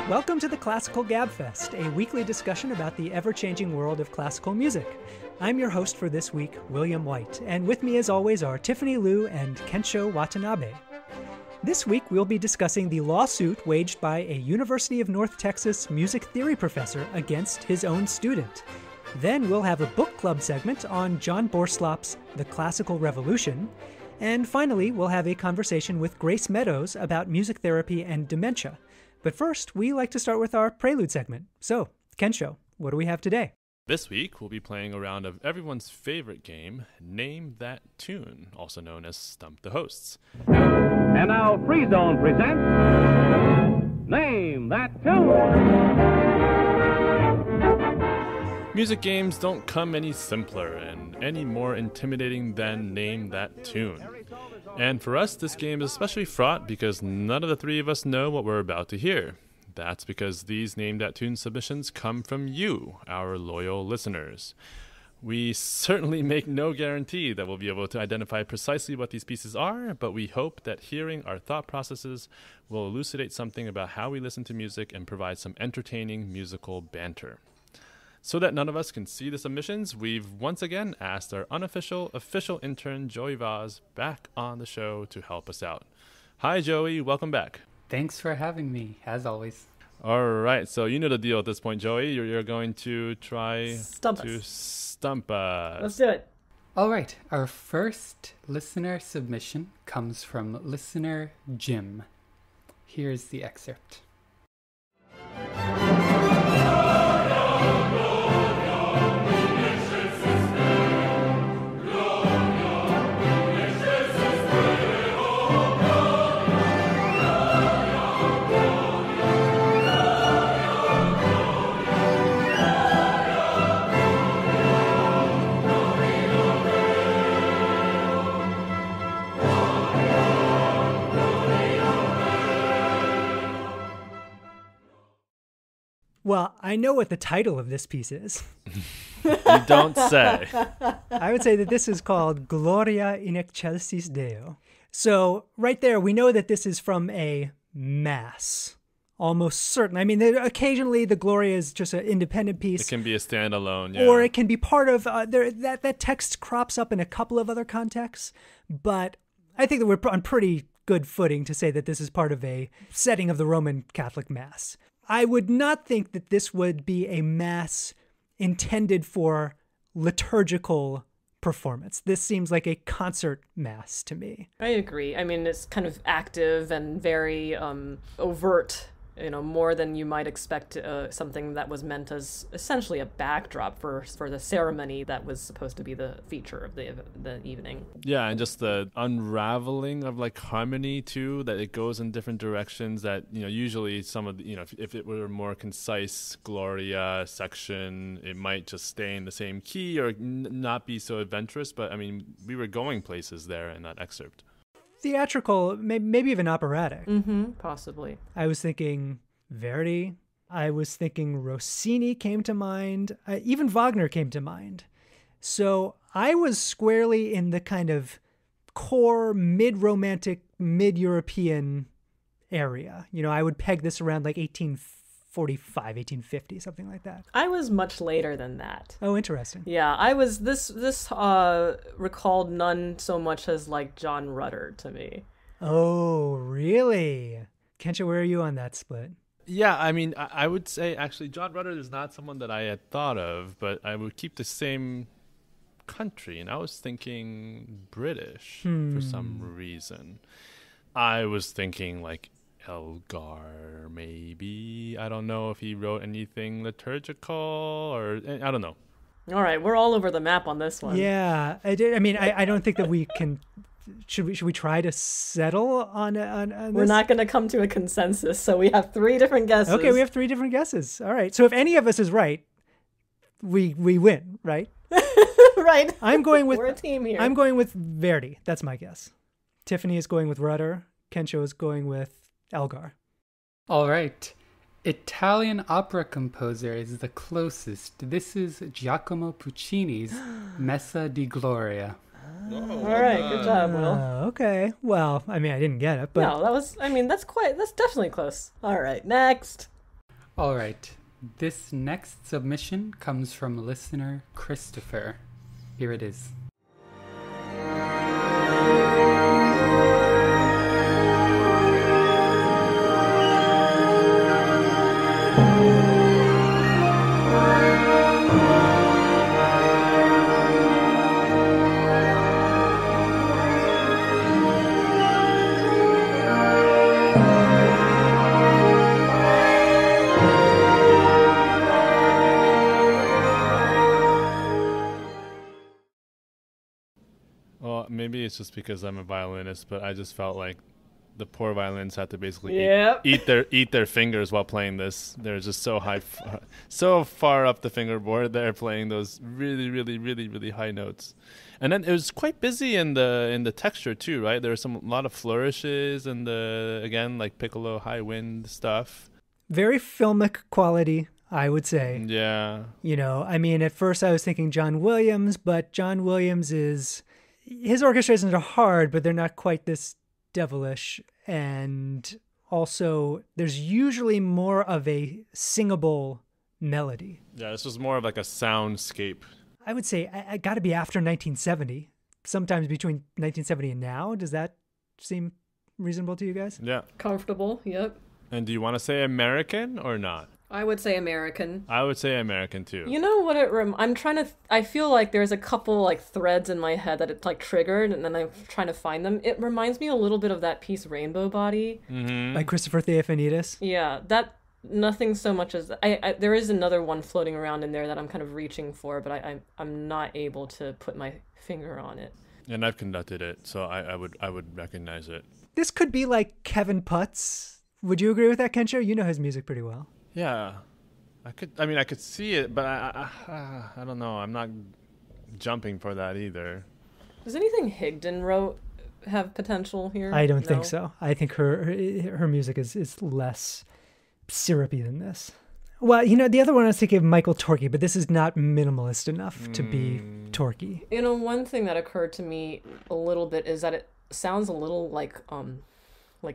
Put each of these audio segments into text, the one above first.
Welcome to the Classical Gabfest, a weekly discussion about the ever-changing world of classical music. I'm your host for this week, William White, and with me as always are Tiffany Liu and Kensho Watanabe. This week we'll be discussing the lawsuit waged by a University of North Texas music theory professor against his own student. Then we'll have a book club segment on John Borslop's The Classical Revolution. And finally, we'll have a conversation with Grace Meadows about music therapy and dementia. But first, we like to start with our prelude segment. So, Kensho, what do we have today? This week, we'll be playing a round of everyone's favorite game, Name That Tune, also known as Stump the Hosts. And now, Free Zone presents Name That Tune. Music games don't come any simpler and any more intimidating than Name That Tune. And for us, this game is especially fraught because none of the three of us know what we're about to hear. That's because these Name That Tune submissions come from you, our loyal listeners. We certainly make no guarantee that we'll be able to identify precisely what these pieces are, but we hope that hearing our thought processes will elucidate something about how we listen to music and provide some entertaining musical banter. So that none of us can see the submissions, we've once again asked our official intern, Joey Vaz, back on the show to help us out. Hi, Joey. Welcome back. Thanks for having me, as always. All right. So you know the deal at this point, Joey. You're going to try stump us. Let's do it. All right. Our first listener submission comes from listener Jim. Here's the excerpt. Well, I know what the title of this piece is. You don't say. I would say that this is called Gloria in Excelsis Deo. So right there, we know that this is from a mass. Almost certain. I mean, occasionally the Gloria is just an independent piece. It can be a standalone, yeah. Or it can be part of, that text crops up in a couple of other contexts. But I think that we're on pretty good footing to say that this is part of a setting of the Roman Catholic Mass. I would not think that this would be a mass intended for liturgical performance. This seems like a concert mass to me. I agree. I mean, it's kind of active and very overt, more than you might expect something that was meant as essentially a backdrop for the ceremony that was supposed to be the feature of the evening. Yeah, and just the unraveling of harmony too, that it goes in different directions that, usually some of the, if it were a more concise Gloria section, it might just stay in the same key or not be so adventurous. But I mean, we were going places there in that excerpt. Theatrical, maybe even operatic. Mm-hmm, possibly. I was thinking Verdi. I was thinking Rossini came to mind. Even Wagner came to mind. So I was squarely in the kind of core mid-romantic, mid-European area. I would peg this around 1845, 1850, something like that. I was much later than that. Oh, interesting. Yeah, I was this recalled none so much as John Rutter to me. Oh, really? Kensho, where are you on that split? Yeah, I mean, I would say actually John Rutter is not someone that I had thought of, but I would keep the same country, and I was thinking British for some reason. I was thinking Elgar, maybe. I don't know if he wrote anything liturgical or I don't know. All right, we're all over the map on this one. Yeah, I don't think that we can. Should we try to settle on this? We're not going to come to a consensus, so we have three different guesses. Okay, we have three different guesses. All right, so if any of us is right, we win, right? Right. I'm going with. We're a team here. I'm going with Verdi. That's my guess. Tiffany is going with Rutter. Kensho is going with Elgar. All right. Italian opera composer is the closest. This is Giacomo Puccini's Messa di Gloria. All right, good job, Will. Okay. Well, I didn't get it, but no, that's definitely close. All right, next. All right. This next submission comes from listener Christopher. Here it is. Well, maybe it's just because I'm a violinist, but I just felt like the poor violinists had to basically eat their fingers while playing this. They're just so high, so far up the fingerboard. They're playing those really, really, really, really high notes. And then it was quite busy in the texture too, right? There were a lot of flourishes and again like piccolo high wind stuff. Very filmic quality, I would say. Yeah. You know, I mean, at first I was thinking John Williams, but John Williams his orchestrations are hard, but they're not quite this devilish. And also, there's usually more of a singable melody. Yeah, this was more of like a soundscape. I would say I got to be after 1970, sometimes between 1970 and now. Does that seem reasonable to you guys? Yeah. Comfortable, yep. And do you want to say American or not? I would say American. I would say American too. You know what I'm trying to I feel like there's a couple like threads in my head that it like triggered, and then I'm trying to find them. It reminds me a little bit of that piece Rainbow Body. Mm-hmm. By Christopher Theophanidis. Yeah, that nothing so much as there is another one floating around in there that I'm kind of reaching for, but I'm not able to put my finger on it. And I've conducted it, so I would recognize it. This could be like Kevin Putz. Would you agree with that, Kensho? You know his music pretty well. Yeah, I could see it, but I don't know. I'm not jumping for that either. Does anything Higdon wrote have potential here? I don't think so. I think her music is less syrupy than this. Well, you know, the other one I was thinking of Michael Torkey, but this is not minimalist enough to be Torkey. You know, one thing that occurred to me a little bit is that it sounds a little like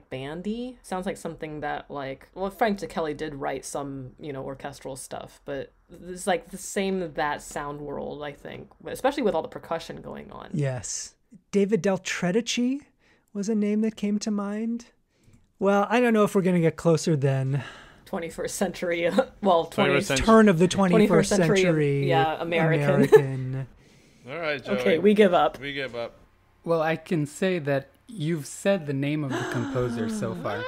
bandy. Sounds like something that Frank DeKelly did write some, orchestral stuff, but it's like the same that sound world, I think, especially with all the percussion going on. Yes. David Del Tredici was a name that came to mind. Well, I don't know if we're going to get closer than 21st century, turn of the 21st century. American. All right, Joey. Okay, we give up. Well, I can say that you've said the name of the composer so far.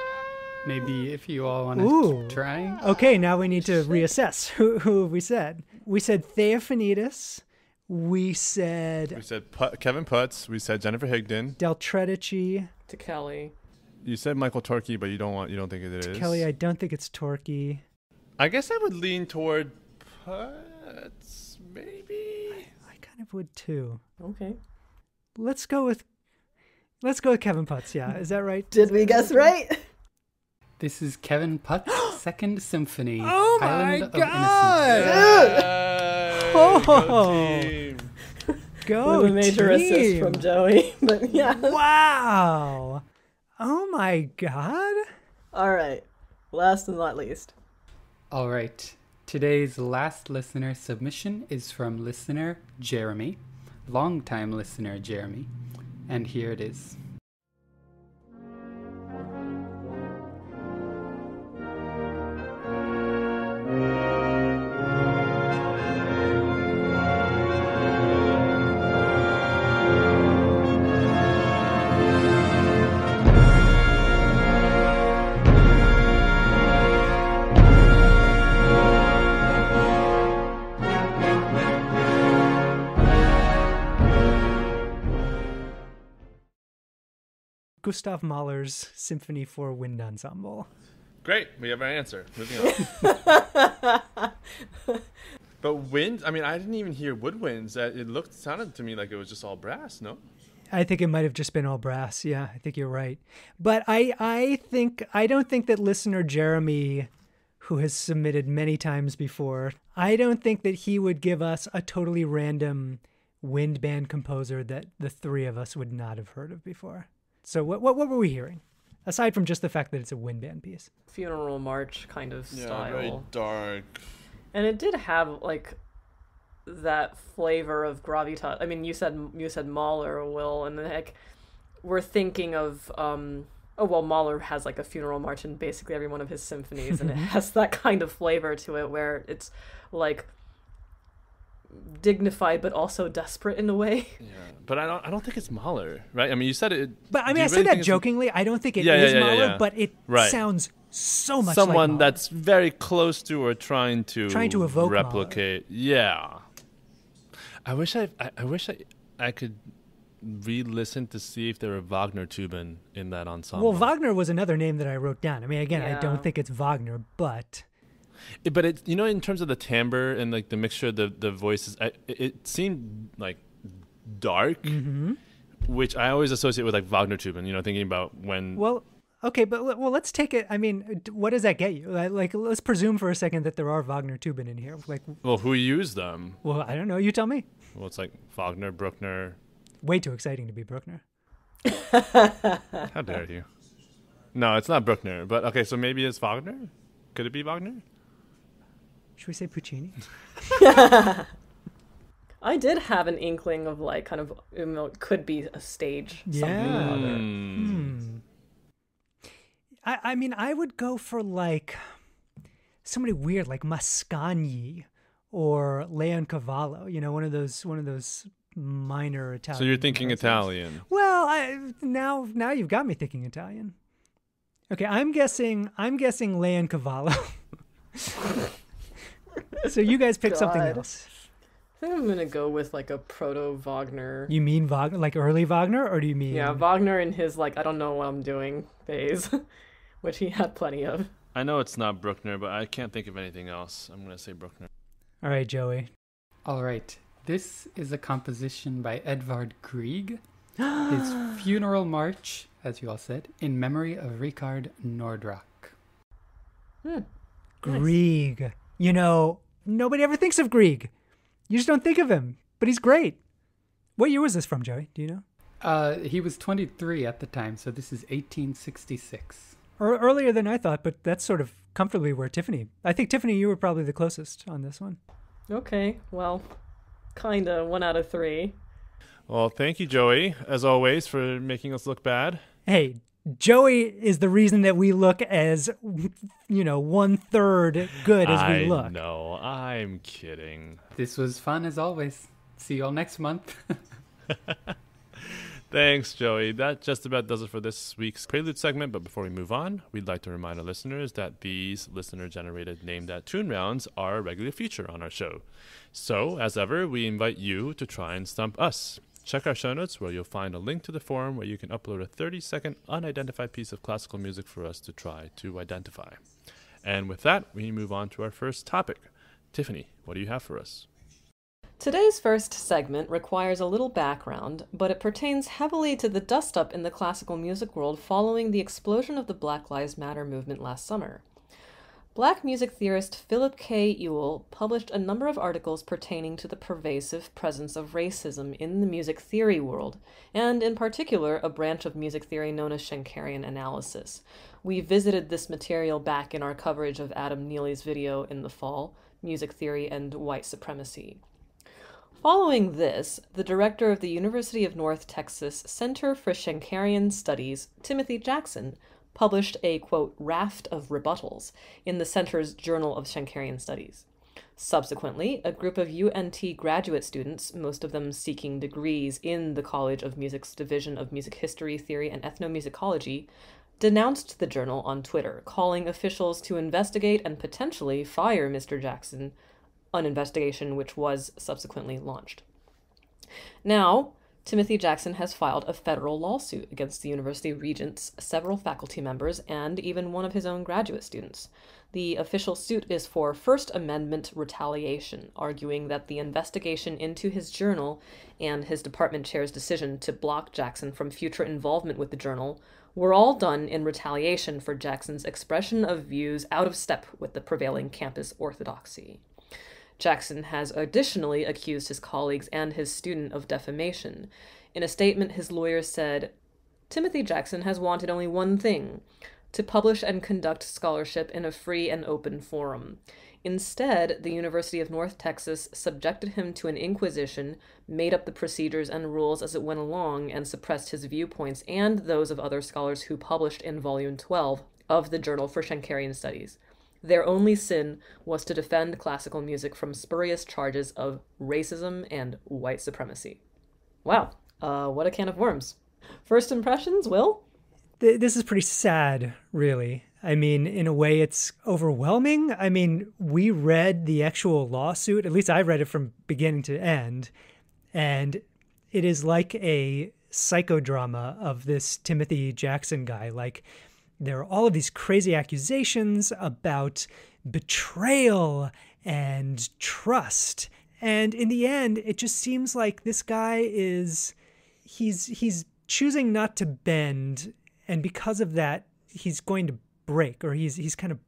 Maybe if you all want to keep trying. Okay, now we need to reassess. Who have we said? We said Theophanidis. We said Kevin Putz. We said Jennifer Higdon. Del Tredici. DeKelly. You said Michael Torkey, but you don't think it is. Kelly, I don't think it's Torkey. I guess I would lean toward Putz, maybe. I kind of would too. Okay. Let's go with Kevin Putz. Yeah, is that right? Did we guess right? This is Kevin Putz's Second Symphony. Oh Island my of God! Go team! Go with a major assist from Joey. But yeah. Wow! Oh my God! All right. Last and not least. All right. Today's last listener submission is from listener Jeremy, longtime listener Jeremy, and here it is. Gustav Mahler's Symphony for Wind Ensemble. Great, we have our answer. Moving on. But wind, I didn't even hear woodwinds. It sounded to me like it was just all brass, no? I think it might have just been all brass. Yeah, I think you're right. But I don't think that listener Jeremy, who has submitted many times before, I don't think that he would give us a totally random wind band composer that the three of us would not have heard of before. So what were we hearing? aside from just the fact that it's a wind band piece. Funeral march kind of style. very dark. And it did have like that flavor of gravitas. I mean, you said Mahler, Will, and like we're thinking of Mahler has like a funeral march in basically every one of his symphonies, and it has that kind of flavor to it where it's like dignified but also desperate in a way. Yeah, but I don't think it's Mahler, right? I mean, you said it. But I mean, I said that jokingly. I don't think it is Mahler, but it sounds so much like someone Mahler. that's very close to or trying to evoke replicate. Mahler. Yeah. I wish I could re-listen to see if there were Wagner Tuben in that ensemble. Well, Wagner was another name that I wrote down. I mean, again, I don't think it's Wagner, but it, in terms of the timbre and like the mixture of the voices, it seemed like dark, which I always associate with like Wagner Tuben. Thinking about when. Well, okay, but let's take it. I mean, what does that get you? Like, let's presume for a second that there are Wagner Tuben in here. Like, well, who used them? Well, I don't know. You tell me. Well, it's like Wagner, Bruckner. Way too exciting to be Bruckner. How dare you? No, it's not Bruckner. But okay, so maybe it's Wagner. Could it be Wagner? Should we say Puccini? I did have an inkling of like kind of it could be a stage. Yeah. Something I mean, I would go for like somebody weird, like Mascagni or Leoncavallo. One of those minor Italian. So you're thinking composers. Italian. Well, now you've got me thinking Italian. Okay, I'm guessing Leoncavallo. So you guys pick something else. I think I'm gonna go with like a proto Wagner. You mean Wagner, like early Wagner, or do you mean? Yeah, Wagner in his like I don't know what I'm doing phase, which he had plenty of. I know it's not Bruckner, but I can't think of anything else. I'm gonna say Bruckner. All right, Joey. All right. This is a composition by Edvard Grieg. His funeral march, as you all said, in memory of Richard Nordrock. Grieg. Nobody ever thinks of Grieg. You just don't think of him, but he's great. What year was this from, Joey? Do you know? He was 23 at the time, so this is 1866. Or earlier than I thought, but that's sort of comfortably where Tiffany. I think, Tiffany, you were probably the closest on this one. Okay, well, kinda 1 out of 3. Well, thank you, Joey, as always, for making us look bad. Hey, Joey is the reason that we look as, 1/3 good as we look. No, I'm kidding. This was fun as always. See you all next month. Thanks, Joey. That just about does it for this week's Prelude segment. But before we move on, we'd like to remind our listeners that these listener-generated Name That Tune rounds are a regular feature on our show. So, as ever, we invite you to try and stump us. Check our show notes where you'll find a link to the forum where you can upload a 30-second unidentified piece of classical music for us to try to identify. And with that, we move on to our first topic. Tiffany, what do you have for us? Today's first segment requires a little background, but it pertains heavily to the dust-up in the classical music world following the explosion of the Black Lives Matter movement last summer. Black music theorist Philip K. Ewell published a number of articles pertaining to the pervasive presence of racism in the music theory world, and in particular a branch of music theory known as Schenkerian analysis. We visited this material back in our coverage of Adam Neely's video in the fall, Music Theory and White Supremacy. Following this, the director of the University of North Texas Center for Schenkerian Studies, Timothy Jackson, published a, quote, raft of rebuttals in the center's Journal of Schenkerian Studies. Subsequently, a group of UNT graduate students, most of them seeking degrees in the College of Music's Division of Music History, Theory, and Ethnomusicology, denounced the journal on Twitter, calling officials to investigate and potentially fire Mr. Jackson, an investigation which was subsequently launched. Now, Timothy Jackson has filed a federal lawsuit against the university regents, several faculty members, and even one of his own graduate students. The official suit is for First Amendment retaliation, arguing that the investigation into his journal and his department chair's decision to block Jackson from future involvement with the journal were all done in retaliation for Jackson's expression of views out of step with the prevailing campus orthodoxy. Jackson has additionally accused his colleagues and his student of defamation. In a statement, his lawyer said, Timothy Jackson has wanted only one thing: to publish and conduct scholarship in a free and open forum. Instead, the University of North Texas subjected him to an inquisition, made up the procedures and rules as it went along, and suppressed his viewpoints and those of other scholars who published in Volume 12 of the Journal for Schenkerian Studies. Their only sin was to defend classical music from spurious charges of racism and white supremacy. Wow, what a can of worms. First impressions, Will? This is pretty sad, really. I mean, in a way, it's overwhelming. I mean, we read the actual lawsuit, at least I read it from beginning to end, and it is like a psychodrama of this Timothy Jackson guy. Like, there are all of these crazy accusations about betrayal and trust. And in the end, it just seems like this guy he's choosing not to bend. And because of that, he's going to break, or he's kind of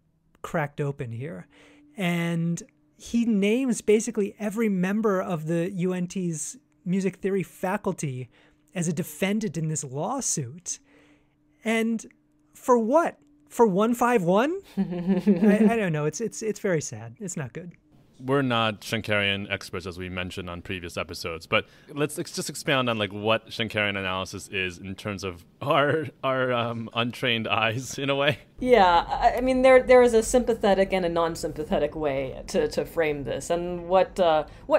cracked open here. And he names basically every member of the UNT's music theory faculty as a defendant in this lawsuit. And for what? For 151? I don't know. It's very sad. It's not good. We're not Schenkerian experts, as we mentioned on previous episodes, but let's just expound on like what Schenkerian analysis is in terms of our untrained eyes, in a way. Yeah, I mean, there is a sympathetic and a non-sympathetic way to frame this, and what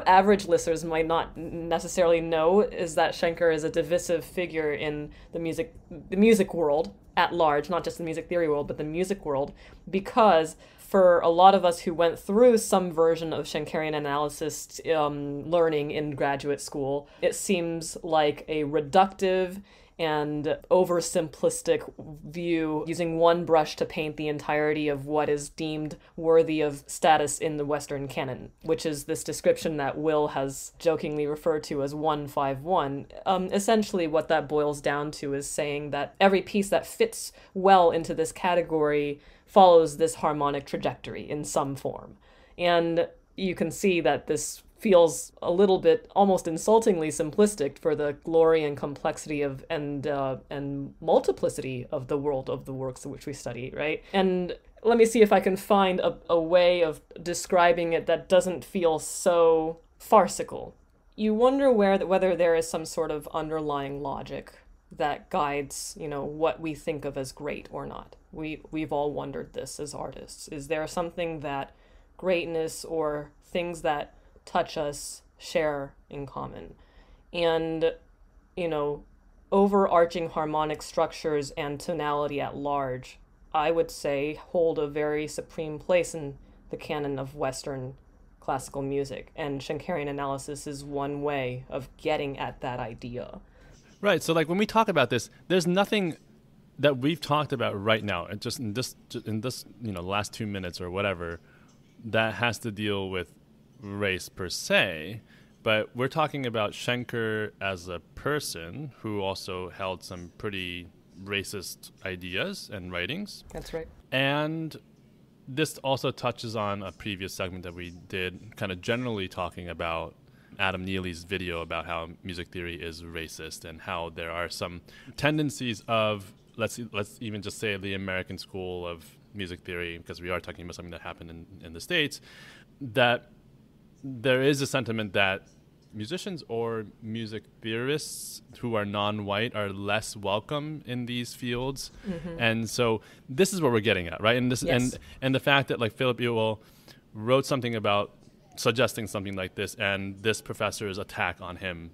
average listeners might not necessarily know is that Schenker is a divisive figure in the music world at large, not just the music theory world, but the music world, because for a lot of us who went through some version of Schenkerian analysis learning in graduate school, it seems like a reductive and oversimplistic view, using one brush to paint the entirety of what is deemed worthy of status in the Western canon, which is this description that Will has jokingly referred to as 151. Essentially, what that boils down to is saying that every piece that fits well into this category follows this harmonic trajectory in some form. And you can see that this feels a little bit almost insultingly simplistic for the glory and complexity of and multiplicity of the world of the works of which we study, right? And let me see if I can find a way of describing it that doesn't feel so farcical. You wonder whether there is some sort of underlying logic that guides, what we think of as great or not. We've all wondered this as artists. Is there something that greatness or things that touch us share in common? And, overarching harmonic structures and tonality at large, I would say, hold a very supreme place in the canon of Western classical music. And Schenkerian analysis is one way of getting at that idea. Right. So, like, when we talk about this, there's nothing that we've talked about right now, and just in this, last 2 minutes or whatever, that has to deal with race per se. But we're talking about Schenker as a person who also held some pretty racist ideas and writings. That's right. And this also touches on a previous segment that we did, kind of generally talking about Adam Neely's video about how music theory is racist and how there are some tendencies of, let's even just say, the American school of music theory, because we are talking about something that happened in the States, that there is a sentiment that musicians or music theorists who are non-white are less welcome in these fields. Mm-hmm. And so this is what we're getting at, right? And this, yes. and the fact that, like, Philip Ewell wrote something about suggesting something like this, and this professor's attack on him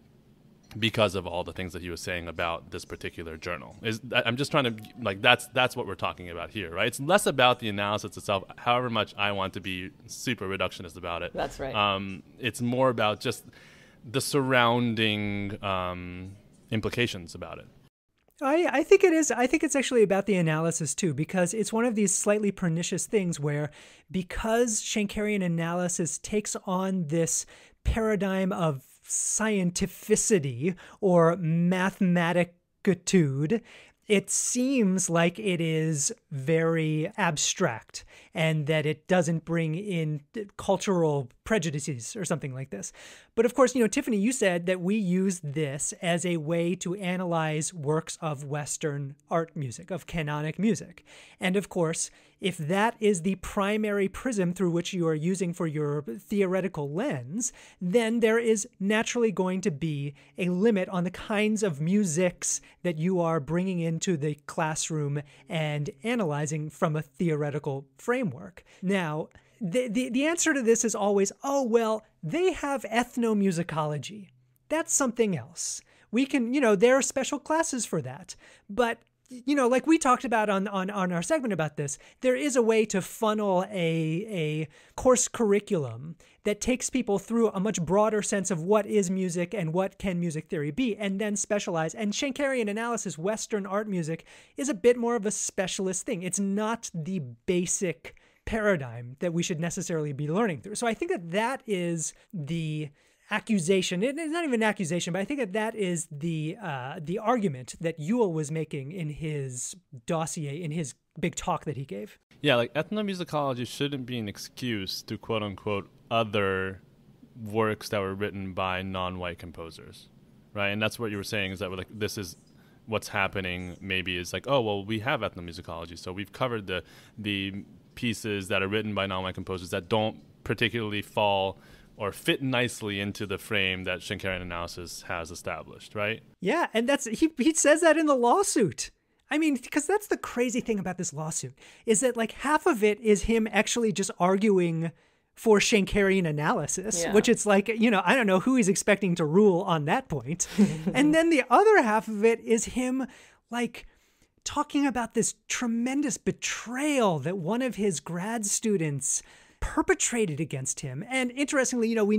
because of all the things that he was saying about this particular journal. I'm just trying to, like, that's what we're talking about here, right? It's less about the analysis itself, however much I want to be super reductionist about it. That's right. It's more about just the surrounding implications about it. I think it is. I think it's actually about the analysis too, because it's one of these slightly pernicious things where, because Schenkerian analysis takes on this paradigm of scientificity or mathematicitude, it seems like it is very abstract and that it doesn't bring in cultural prejudices or something like this. But of course, Tiffany, you said that we use this as a way to analyze works of Western art music, of canonic music. And of course, if that is the primary prism through which you are using for your theoretical lens, then there is naturally going to be a limit on the kinds of musics that you are bringing into the classroom and analyzing from a theoretical framework. Now, the answer to this is always, oh, well, they have ethnomusicology. That's something else. We can, there are special classes for that. But, like we talked about on our segment about this, there is a way to funnel a course curriculum that takes people through a much broader sense of what is music and what can music theory be, and then specialize. And Schenkerian analysis, Western art music, is a bit more of a specialist thing. It's not the basic paradigm that we should necessarily be learning through. So I think that is the accusation. It's not even an accusation, but I think that is the argument that Ewell was making in his dossier, in his big talk that he gave. Yeah, like ethnomusicology shouldn't be an excuse to quote unquote other works that were written by non-white composers, right? And that's what you were saying, is that like this is what's happening. Maybe is like, oh well, we have ethnomusicology, so we've covered the pieces that are written by non-white composers that don't particularly fall or fit nicely into the frame that Schenkerian analysis has established, right? Yeah, and he says that in the lawsuit. I mean, because that's the crazy thing about this lawsuit, is that like half of it is him actually just arguing for Schenkerian analysis, which it's like, I don't know who he's expecting to rule on that point. And then the other half of it is him like talking about this tremendous betrayal that one of his grad students perpetrated against him. And interestingly, we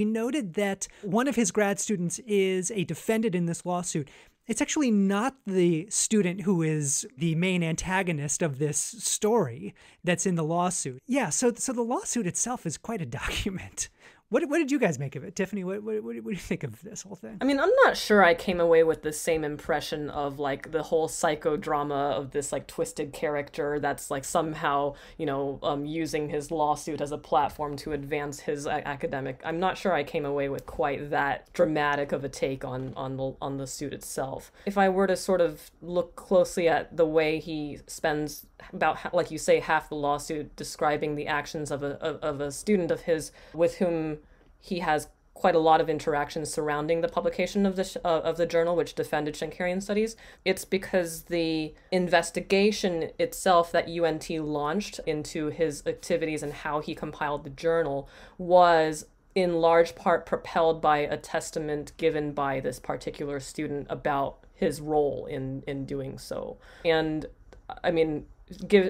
noted that one of his grad students is a defendant in this lawsuit. It's actually not the student who is the main antagonist of this story that's in the lawsuit. Yeah, so the lawsuit itself is quite a document. What did you guys make of it? Tiffany, what do you think of this whole thing? I mean, I'm not sure I came away with the same impression of like the whole psychodrama of this like twisted character that's like somehow, using his lawsuit as a platform to advance his academic. I'm not sure I came away with quite that dramatic of a take on the suit itself. If I were to sort of look closely at the way he spends about, like you say, half the lawsuit describing the actions of a student of his with whom he has quite a lot of interactions surrounding the publication of the journal, which defended Schenkerian studies. It's because the investigation itself that UNT launched into his activities and how he compiled the journal was in large part propelled by a testament given by this particular student about his role in doing so. And I mean,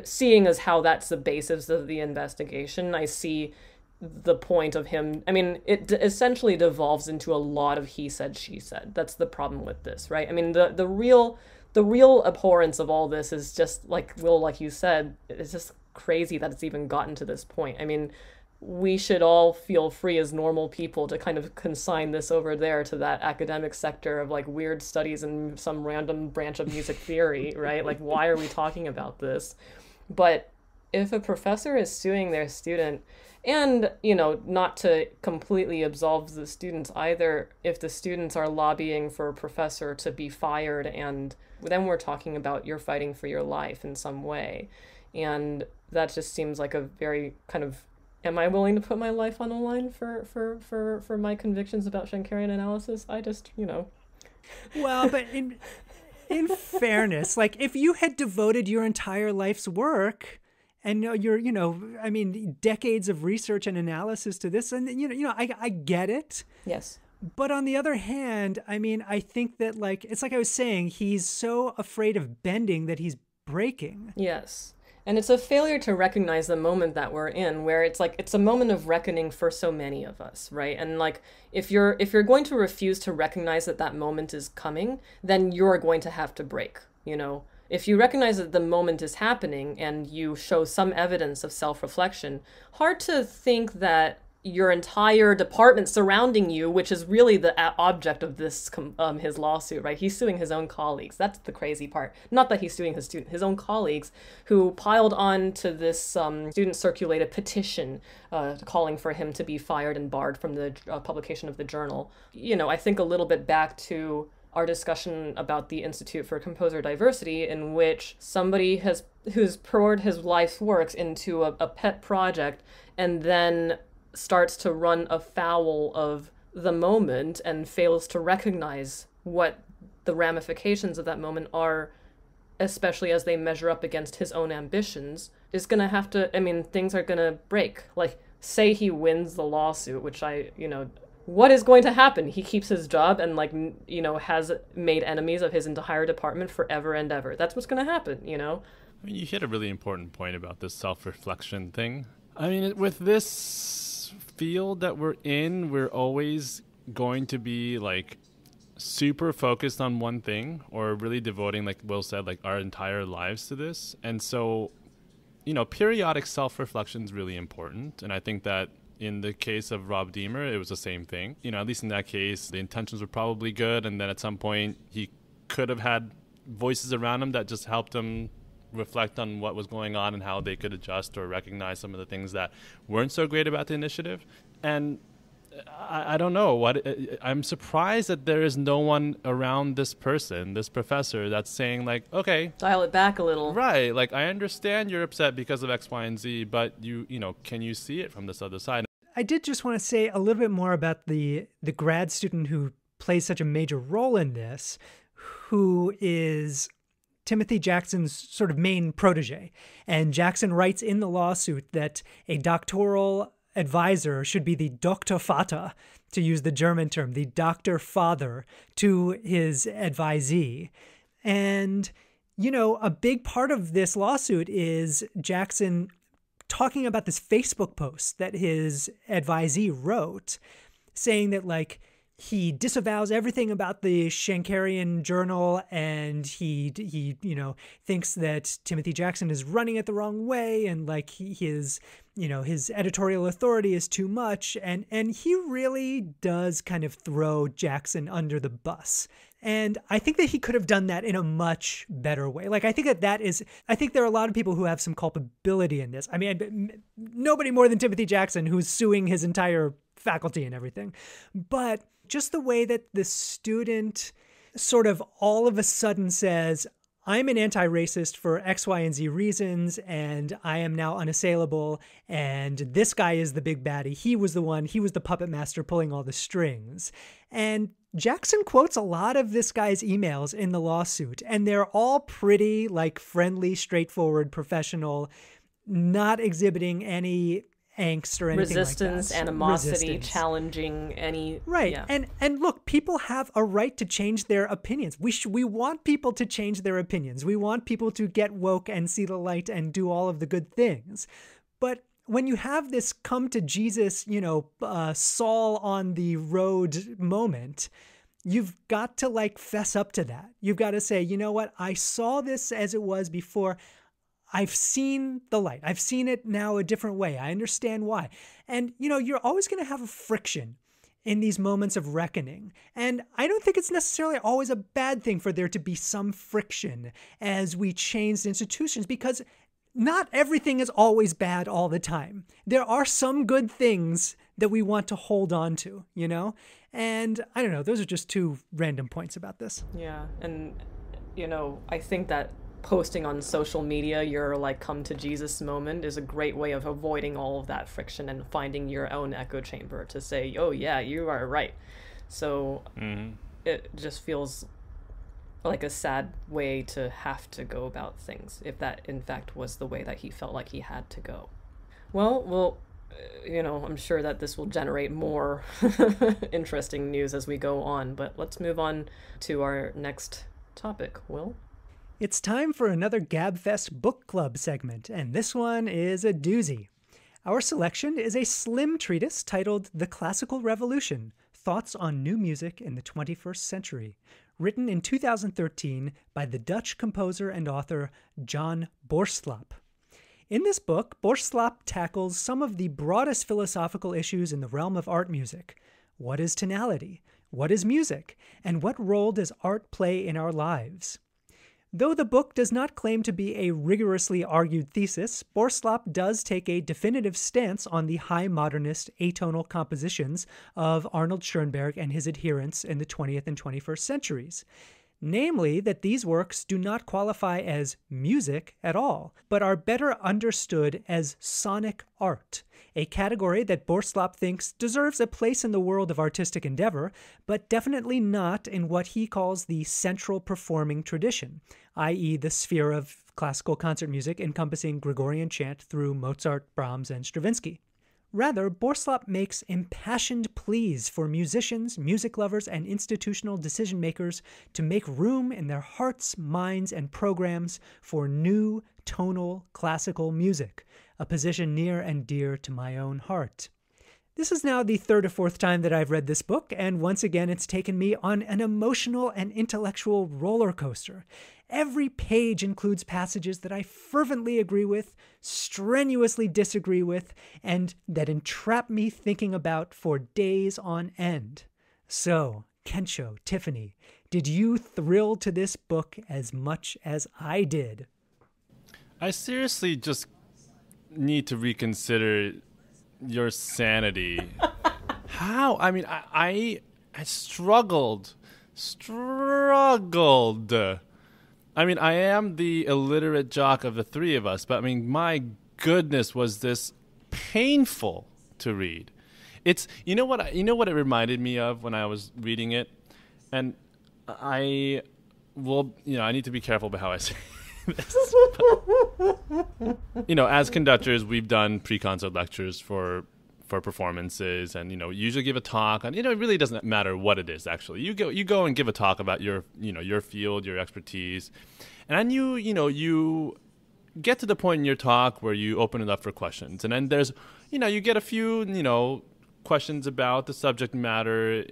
seeing as how that's the basis of the investigation, I see the point of him. I mean, it essentially devolves into a lot of he said, she said. That's the problem with this, right? I mean, the real abhorrence of all this is just like you said, it's just crazy that it's even gotten to this point. I mean, we should all feel free as normal people to kind of consign this over there to that academic sector of like weird studies in some random branch of music theory, right? Like, why are we talking about this? But if a professor is suing their student, and, not to completely absolve the students either, if the students are lobbying for a professor to be fired, and then we're talking about you're fighting for your life in some way. And that just seems like a very kind of, am I willing to put my life on the line for my convictions about Schenkerian analysis? I just, Well, but in fairness, like if you had devoted your entire life's work and decades of research and analysis to this, and I get it. Yes. But on the other hand, I mean, I think that like it's like I was saying, he's so afraid of bending that he's breaking. Yes. And it's a failure to recognize the moment that we're in, where it's like it's a moment of reckoning for so many of us, right? And like if you're going to refuse to recognize that moment is coming, then you're going to have to break, If you recognize that the moment is happening and you show some evidence of self-reflection, hard to think that your entire department surrounding you, which is really the object of this his lawsuit, right? He's suing his own colleagues. That's the crazy part. Not that he's suing his own colleagues who piled on to this student circulated petition calling for him to be fired and barred from the publication of the journal. You know, I think a little bit back to our discussion about the Institute for Composer Diversity, in which somebody who's poured his life's works into a pet project and then starts to run afoul of the moment and fails to recognize what the ramifications of that moment are, especially as they measure up against his own ambitions, is going to have to, I mean, things are going to break. Like, say he wins the lawsuit, which what is going to happen? He keeps his job and, has made enemies of his entire department forever and ever. That's what's going to happen, I mean, you hit a really important point about this self-reflection thing. I mean, with this field that we're in, we're always going to be super focused on one thing, or really devoting, like Will said, our entire lives to this. And so, periodic self-reflection is really important. And I think that in the case of Rob Deemer, it was the same thing. At least in that case, the intentions were probably good. And then at some point, he could have had voices around him that just helped him reflect on what was going on and how they could adjust or recognize some of the things that weren't so great about the initiative. And I don't know I'm surprised that there is no one around this professor, that's saying okay, dial it back a little. Right. I understand you're upset because of X, Y, and Z, but can you see it from this other side? I did just want to say a little bit more about the grad student who plays such a major role in this, who is Timothy Jackson's sort of main protege. And Jackson writes in the lawsuit that a doctoral advisor should be the Doktor Vater, to use the German term, the doctor father to his advisee. And, a big part of this lawsuit is Jackson talking about this Facebook post that his advisee wrote, saying that, he disavows everything about the Shankarian journal, and he thinks that Timothy Jackson is running it the wrong way, and his editorial authority is too much, and he really does kind of throw Jackson under the bus. And I think that he could have done that in a much better way. I think there are a lot of people who have some culpability in this. I mean, nobody more than Timothy Jackson, who's suing his entire faculty and everything. But just the way that the student sort of all of a sudden says, I'm an anti-racist for X, Y, and Z reasons, and I am now unassailable, and this guy is the big baddie. He was the puppet master pulling all the strings. And Jackson quotes a lot of this guy's emails in the lawsuit, and they're all pretty friendly, straightforward, professional, not exhibiting any angst or anything resistance, like that. Animosity, challenging any... Right. Yeah. And look, people have a right to change their opinions. We want people to change their opinions. We want people to get woke and see the light and do all of the good things. But when you have this come to Jesus, Saul on the road moment, you've got to fess up to that. You've got to say, you know what? I saw this as it was before. I've seen the light. I've seen it now a different way. I understand why. And, you're always going to have a friction in these moments of reckoning. And I don't think it's necessarily always a bad thing for there to be some friction as we change institutions, because not everything is always bad all the time. There are some good things that we want to hold on to, And I don't know, those are just two random points about this. Yeah. And, I think that posting on social media your come to Jesus moment is a great way of avoiding all of that friction and finding your own echo chamber to say, oh yeah, you are right. So it just feels like a sad way to have to go about things, if that in fact was the way that he felt like he had to go. Well, I'm sure that this will generate more interesting news as we go on, but let's move on to our next topic. Will? It's time for another GabFest Book Club segment, and this one is a doozy. Our selection is a slim treatise titled The Classical Revolution, Thoughts on New Music in the 21st Century, written in 2013 by the Dutch composer and author John Boerstler. In this book, Borslap tackles some of the broadest philosophical issues in the realm of art music. What is tonality? What is music? And what role does art play in our lives? Though the book does not claim to be a rigorously argued thesis, Borslap does take a definitive stance on the high modernist atonal compositions of Arnold Schoenberg and his adherents in the 20th and 21st centuries. Namely, that these works do not qualify as music at all, but are better understood as sonic art, a category that Borslap thinks deserves a place in the world of artistic endeavor, but definitely not in what he calls the central performing tradition, i.e. the sphere of classical concert music encompassing Gregorian chant through Mozart, Brahms, and Stravinsky. Rather, Borslap makes impassioned pleas for musicians, music lovers, and institutional decision-makers to make room in their hearts, minds, and programs for new, tonal, classical music, a position near and dear to my own heart. This is now the third or fourth time that I've read this book, and once again it's taken me on an emotional and intellectual roller coaster. Every page includes passages that I fervently agree with, strenuously disagree with, and that entrap me thinking about for days on end. So, Kensho, Tiffany, did you thrill to this book as much as I did? I seriously just need to reconsider your sanity. How? I mean, I struggled. I mean, I am the illiterate jock of the three of us, but I mean, my goodness, was this painful to read. It's, you know what it reminded me of when I was reading it? And I need to be careful about how I say this. As conductors, we've done pre-concert lectures for performances, and usually give a talk on, it really doesn't matter what it is. Actually, you go and give a talk about your field, your expertise, and then you get to the point in your talk where you open it up for questions, and then there's you get a few questions about the subject matter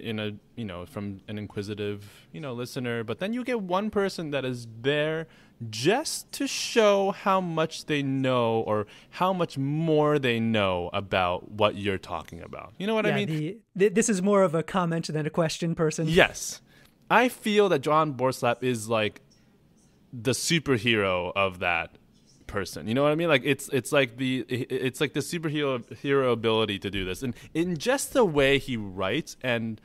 from an inquisitive listener, but then you get one person that is there just to show how much they know or how much more they know about what you're talking about. You know what I mean? This is more of a comment than a question person. Yes. I feel that John Borslap is like the superhero of that person. You know what I mean? Like it's like the superhero ability to do this. And in just the way he writes and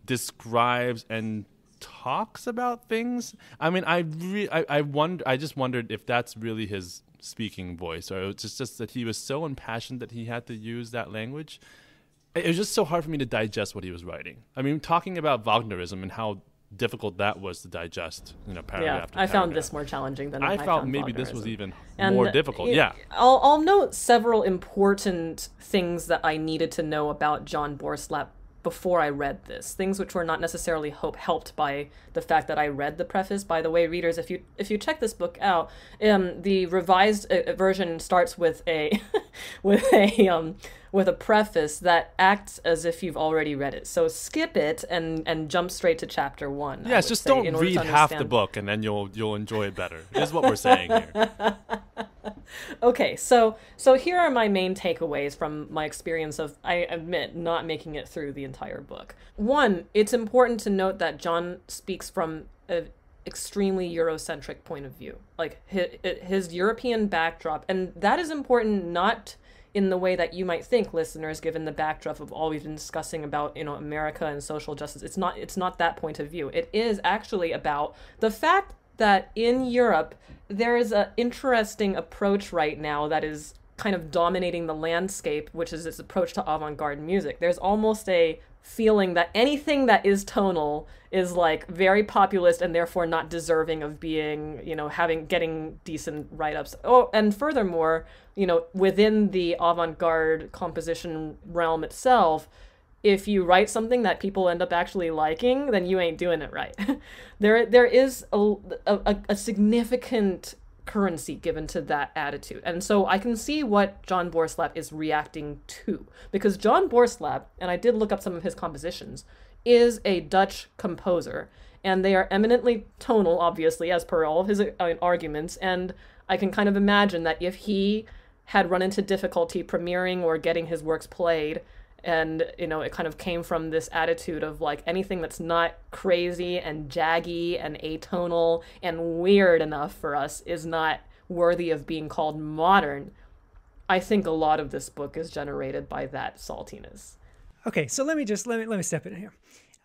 describes and talks about things, I mean, I just wondered if that's really his speaking voice, or it's just that he was so impassioned that he had to use that language. It was just so hard for me to digest what he was writing. I mean, talking about Wagnerism and how difficult that was to digest, paragraph after I found this more challenging than I felt maybe this was even more difficult. I'll note several important things that I needed to know about John Borslap before I read this, things which were not necessarily helped by the fact that I read the preface. By the way, readers, if you check this book out, the revised version starts with a with a preface that acts as if you've already read it. So skip it and jump straight to chapter 1. Yes, just don't read half the book and then you'll enjoy it better. Is what we're saying here. Okay, so here are my main takeaways from my experience of, I admit, not making it through the entire book. One, it's important to note that John speaks from an extremely Eurocentric point of view, like his European backdrop, and that is important not in the way that you might think, listeners, given the backdrop of all we've been discussing about, America and social justice. It's not that point of view. It is actually about the fact that in Europe, there is an interesting approach right now that is kind of dominating the landscape, which is this approach to avant-garde music. There's almost a feeling that anything that is tonal is like very populist and therefore not deserving of being, getting decent write-ups. Oh, and furthermore, within the avant-garde composition realm itself, if you write something that people end up actually liking, then you ain't doing it right. There is a significant currency given to that attitude. And so I can see what John Borslap is reacting to. Because John Borslap, and I did look up some of his compositions, is a Dutch composer. And they are eminently tonal, obviously, as per all of his arguments. And I can kind of imagine that if he had run into difficulty premiering or getting his works played. And, it kind of came from this attitude of like anything that's not crazy and jaggy and atonal and weird enough for us is not worthy of being called modern. I think a lot of this book is generated by that saltiness. Okay, so let me step in here.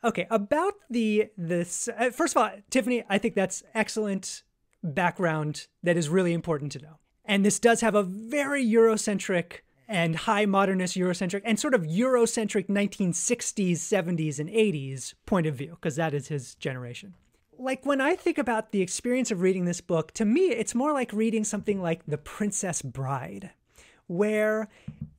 Okay, about this first of all, Tiffany, I think that's excellent background that is really important to know. And this does have a very Eurocentric and high modernist Eurocentric and sort of Eurocentric 1960s, 70s, and 80s point of view, because that is his generation. Like when I think about the experience of reading this book, to me, it's more like reading something like The Princess Bride, where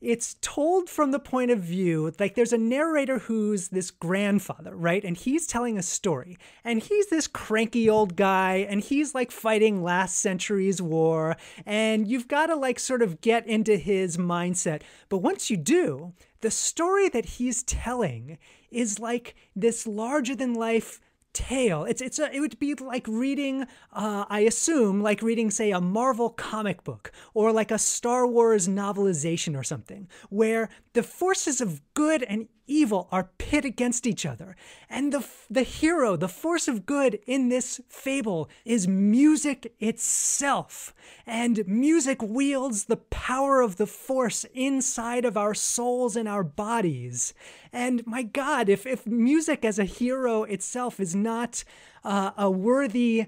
it's told from the point of view, like there's a narrator who's this grandfather, right? And he's telling a story. And he's this cranky old guy, and he's like fighting last century's war. And you've got to like sort of get into his mindset. But once you do, the story that he's telling is like this larger than life tale. It would be like reading, I assume, like reading, say, a Marvel comic book or like a Star Wars novelization or something, where the forces of good and evil are pit against each other. And the hero, the force of good in this fable is music itself. And music wields the power of the force inside of our souls and our bodies. And my God, if music as a hero itself is not a worthy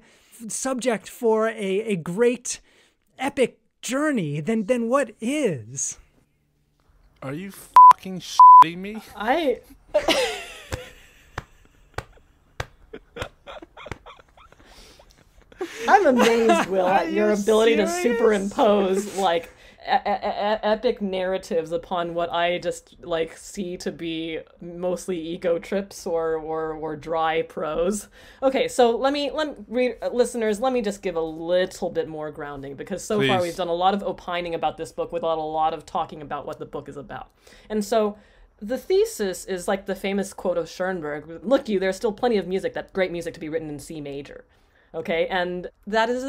subject for a great epic journey, then what is? Are you fucking shitting me? I'm amazed, Will, at your ability serious? to superimpose like epic narratives upon what I just like see to be mostly ego trips or dry prose. Okay, so let me listeners, let me just give a little bit more grounding, because so far Please. we've done a lot of opining about this book without a lot of talking about what the book is about. And so the thesis is like the famous quote of Schoenberg, "Look you, there's still plenty of great music to be written in C major." Okay, and that is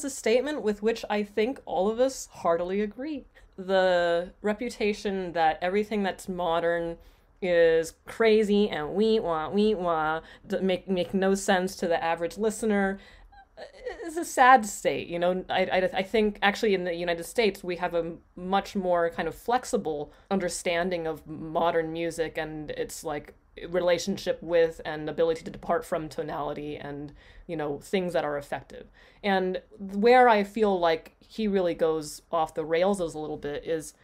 a statement with which I think all of us heartily agree. The reputation that everything that's modern is crazy and wee wah, make no sense to the average listener is a sad state. I think actually in the United States we have a much more kind of flexible understanding of modern music and its like relationship with and ability to depart from tonality and things that are effective. And where I feel like he really goes off the rails a little bit is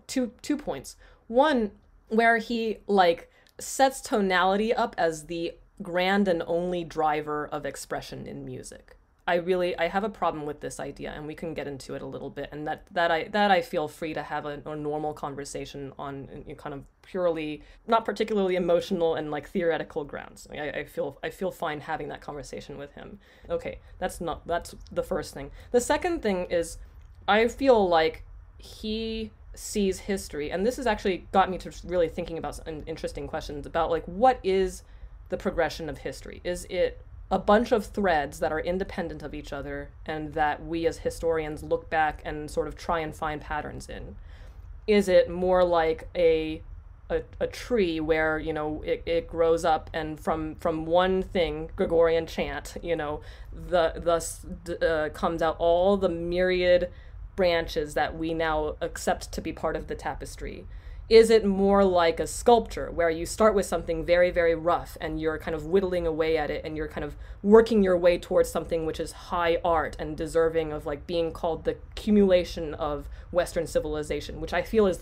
two points. One, where he like sets tonality up as the grand and only driver of expression in music. I have a problem with this idea, and we can get into it a little bit, and that I feel free to have a normal conversation on kind of purely not particularly emotional and like theoretical grounds. I feel fine having that conversation with him. Okay, that's the first thing. The second thing is I feel like he sees history, and this has actually got me to really thinking about some interesting questions about like what is the progression of history? Is it a bunch of threads that are independent of each other and that we as historians look back and sort of try and find patterns in? Is it more like a tree where, it grows up and from one thing, Gregorian chant, thus comes out all the myriad branches that we now accept to be part of the tapestry? Is it more like a sculpture where you start with something very, very rough and you're kind of whittling away at it and you're kind of working your way towards something which is high art and deserving of like being called the accumulation of Western civilization, which I feel is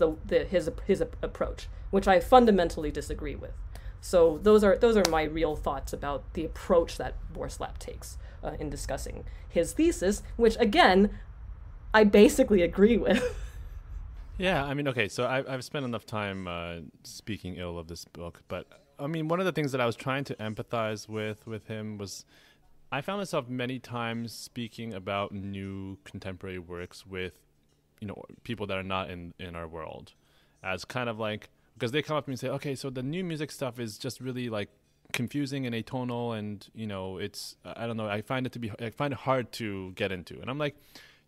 his approach, which I fundamentally disagree with. So those are my real thoughts about the approach that Borslap takes in discussing his thesis, which again, I basically agree with. Yeah, I mean, okay, so I've spent enough time speaking ill of this book, but I mean, one of the things that I was trying to empathize with him was I found myself many times speaking about new contemporary works with, people that are not in our world, as kind of like, because they come up to me and say, okay, so the new music stuff is just really like confusing and atonal, and it's I don't know, I find it hard to get into, and I'm like,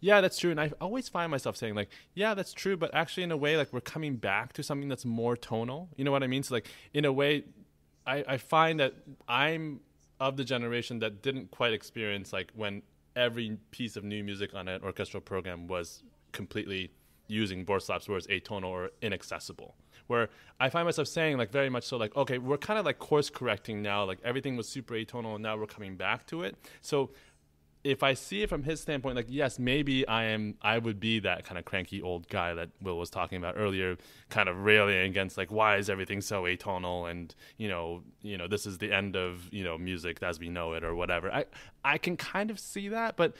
yeah, that's true. And I always find myself saying like, yeah, that's true. But actually in a way, like we're coming back to something that's more tonal. You know what I mean? So like in a way, I find that I'm of the generation that didn't quite experience like when every piece of new music on an orchestral program was completely using Borslav's words, atonal or inaccessible. Where I find myself saying like very much so like, okay, we're kind of like course correcting now. Like everything was super atonal and now we're coming back to it. So if I see it from his standpoint, like, yes, maybe I would be that kind of cranky old guy that Will was talking about earlier, kind of railing against like, why is everything so atonal? And, you know, this is the end of, music as we know it or whatever. I can kind of see that, but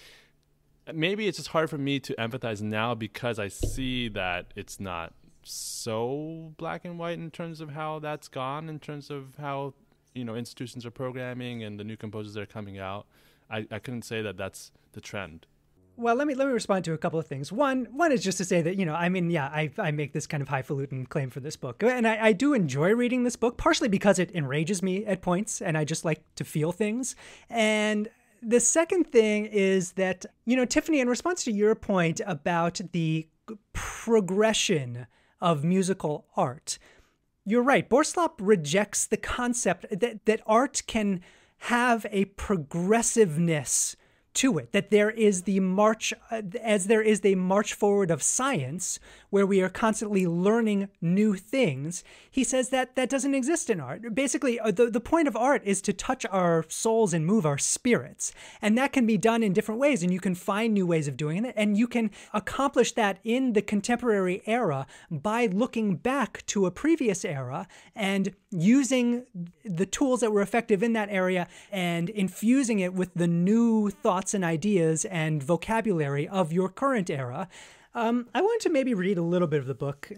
maybe it's just hard for me to empathize now because I see that it's not so black and white in terms of how that's gone, in terms of how, institutions are programming and the new composers that are coming out. I couldn't say that that's the trend. Well, let me respond to a couple of things. One is just to say that, I make this kind of highfalutin claim for this book. And I do enjoy reading this book, partially because it enrages me at points and I just like to feel things. And the second thing is that, Tiffany, in response to your point about the progression of musical art, you're right. Borslav rejects the concept that art can have a progressiveness to it, that there is the march, as there is the march forward of science, where we are constantly learning new things. He says that doesn't exist in art. Basically, the point of art is to touch our souls and move our spirits. And that can be done in different ways, and you can find new ways of doing it. And you can accomplish that in the contemporary era by looking back to a previous era and using the tools that were effective in that area and infusing it with the new thoughts and ideas and vocabulary of your current era. I wanted to maybe read a little bit of the book,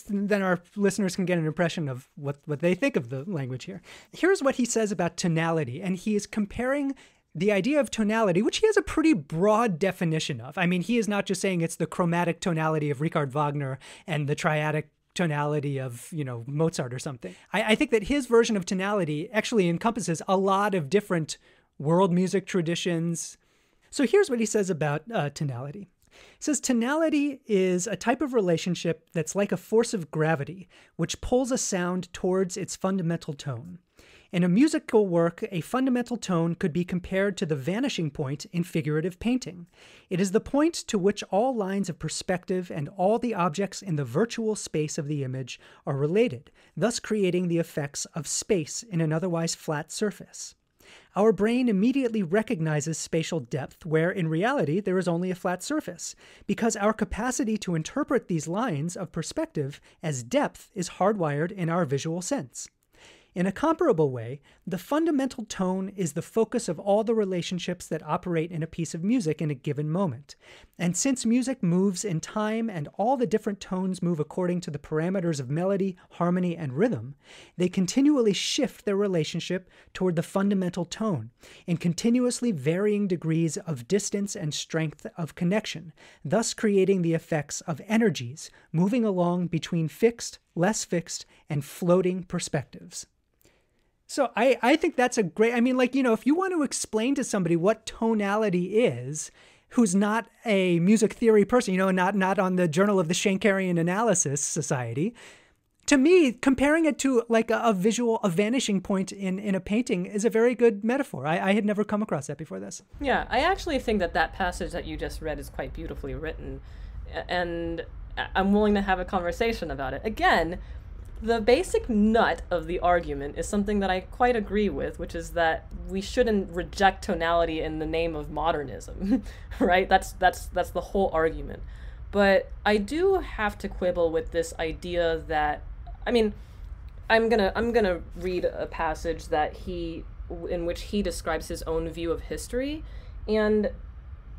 then our listeners can get an impression of what they think of the language here. Here's what he says about tonality, and he is comparing the idea of tonality, which he has a pretty broad definition of. I mean, he is not just saying it's the chromatic tonality of Richard Wagner and the triadic tonality of, Mozart or something. I think that his version of tonality actually encompasses a lot of different world music traditions. So here's what he says about tonality. He says, tonality is a type of relationship that's like a force of gravity, which pulls a sound towards its fundamental tone. In a musical work, a fundamental tone could be compared to the vanishing point in figurative painting. It is the point to which all lines of perspective and all the objects in the virtual space of the image are related, thus creating the effects of space in an otherwise flat surface. Our brain immediately recognizes spatial depth where, in reality, there is only a flat surface, because our capacity to interpret these lines of perspective as depth is hardwired in our visual sense. In a comparable way, the fundamental tone is the focus of all the relationships that operate in a piece of music in a given moment. And since music moves in time and all the different tones move according to the parameters of melody, harmony, and rhythm, they continually shift their relationship toward the fundamental tone in continuously varying degrees of distance and strength of connection, thus creating the effects of energies moving along between fixed, less fixed, and floating perspectives. So I think that's a great, if you want to explain to somebody what tonality is, who's not a music theory person, not on the Journal of the Schenkerian Analysis Society, to me, comparing it to like a vanishing point in a painting is a very good metaphor. I had never come across that before this. Yeah, I actually think that passage that you just read is quite beautifully written, and I'm willing to have a conversation about it. Again, the basic nut of the argument is something that I quite agree with, which is that we shouldn't reject tonality in the name of modernism, right? That's the whole argument. But I do have to quibble with this idea that, I'm gonna read a passage in which he describes his own view of history, and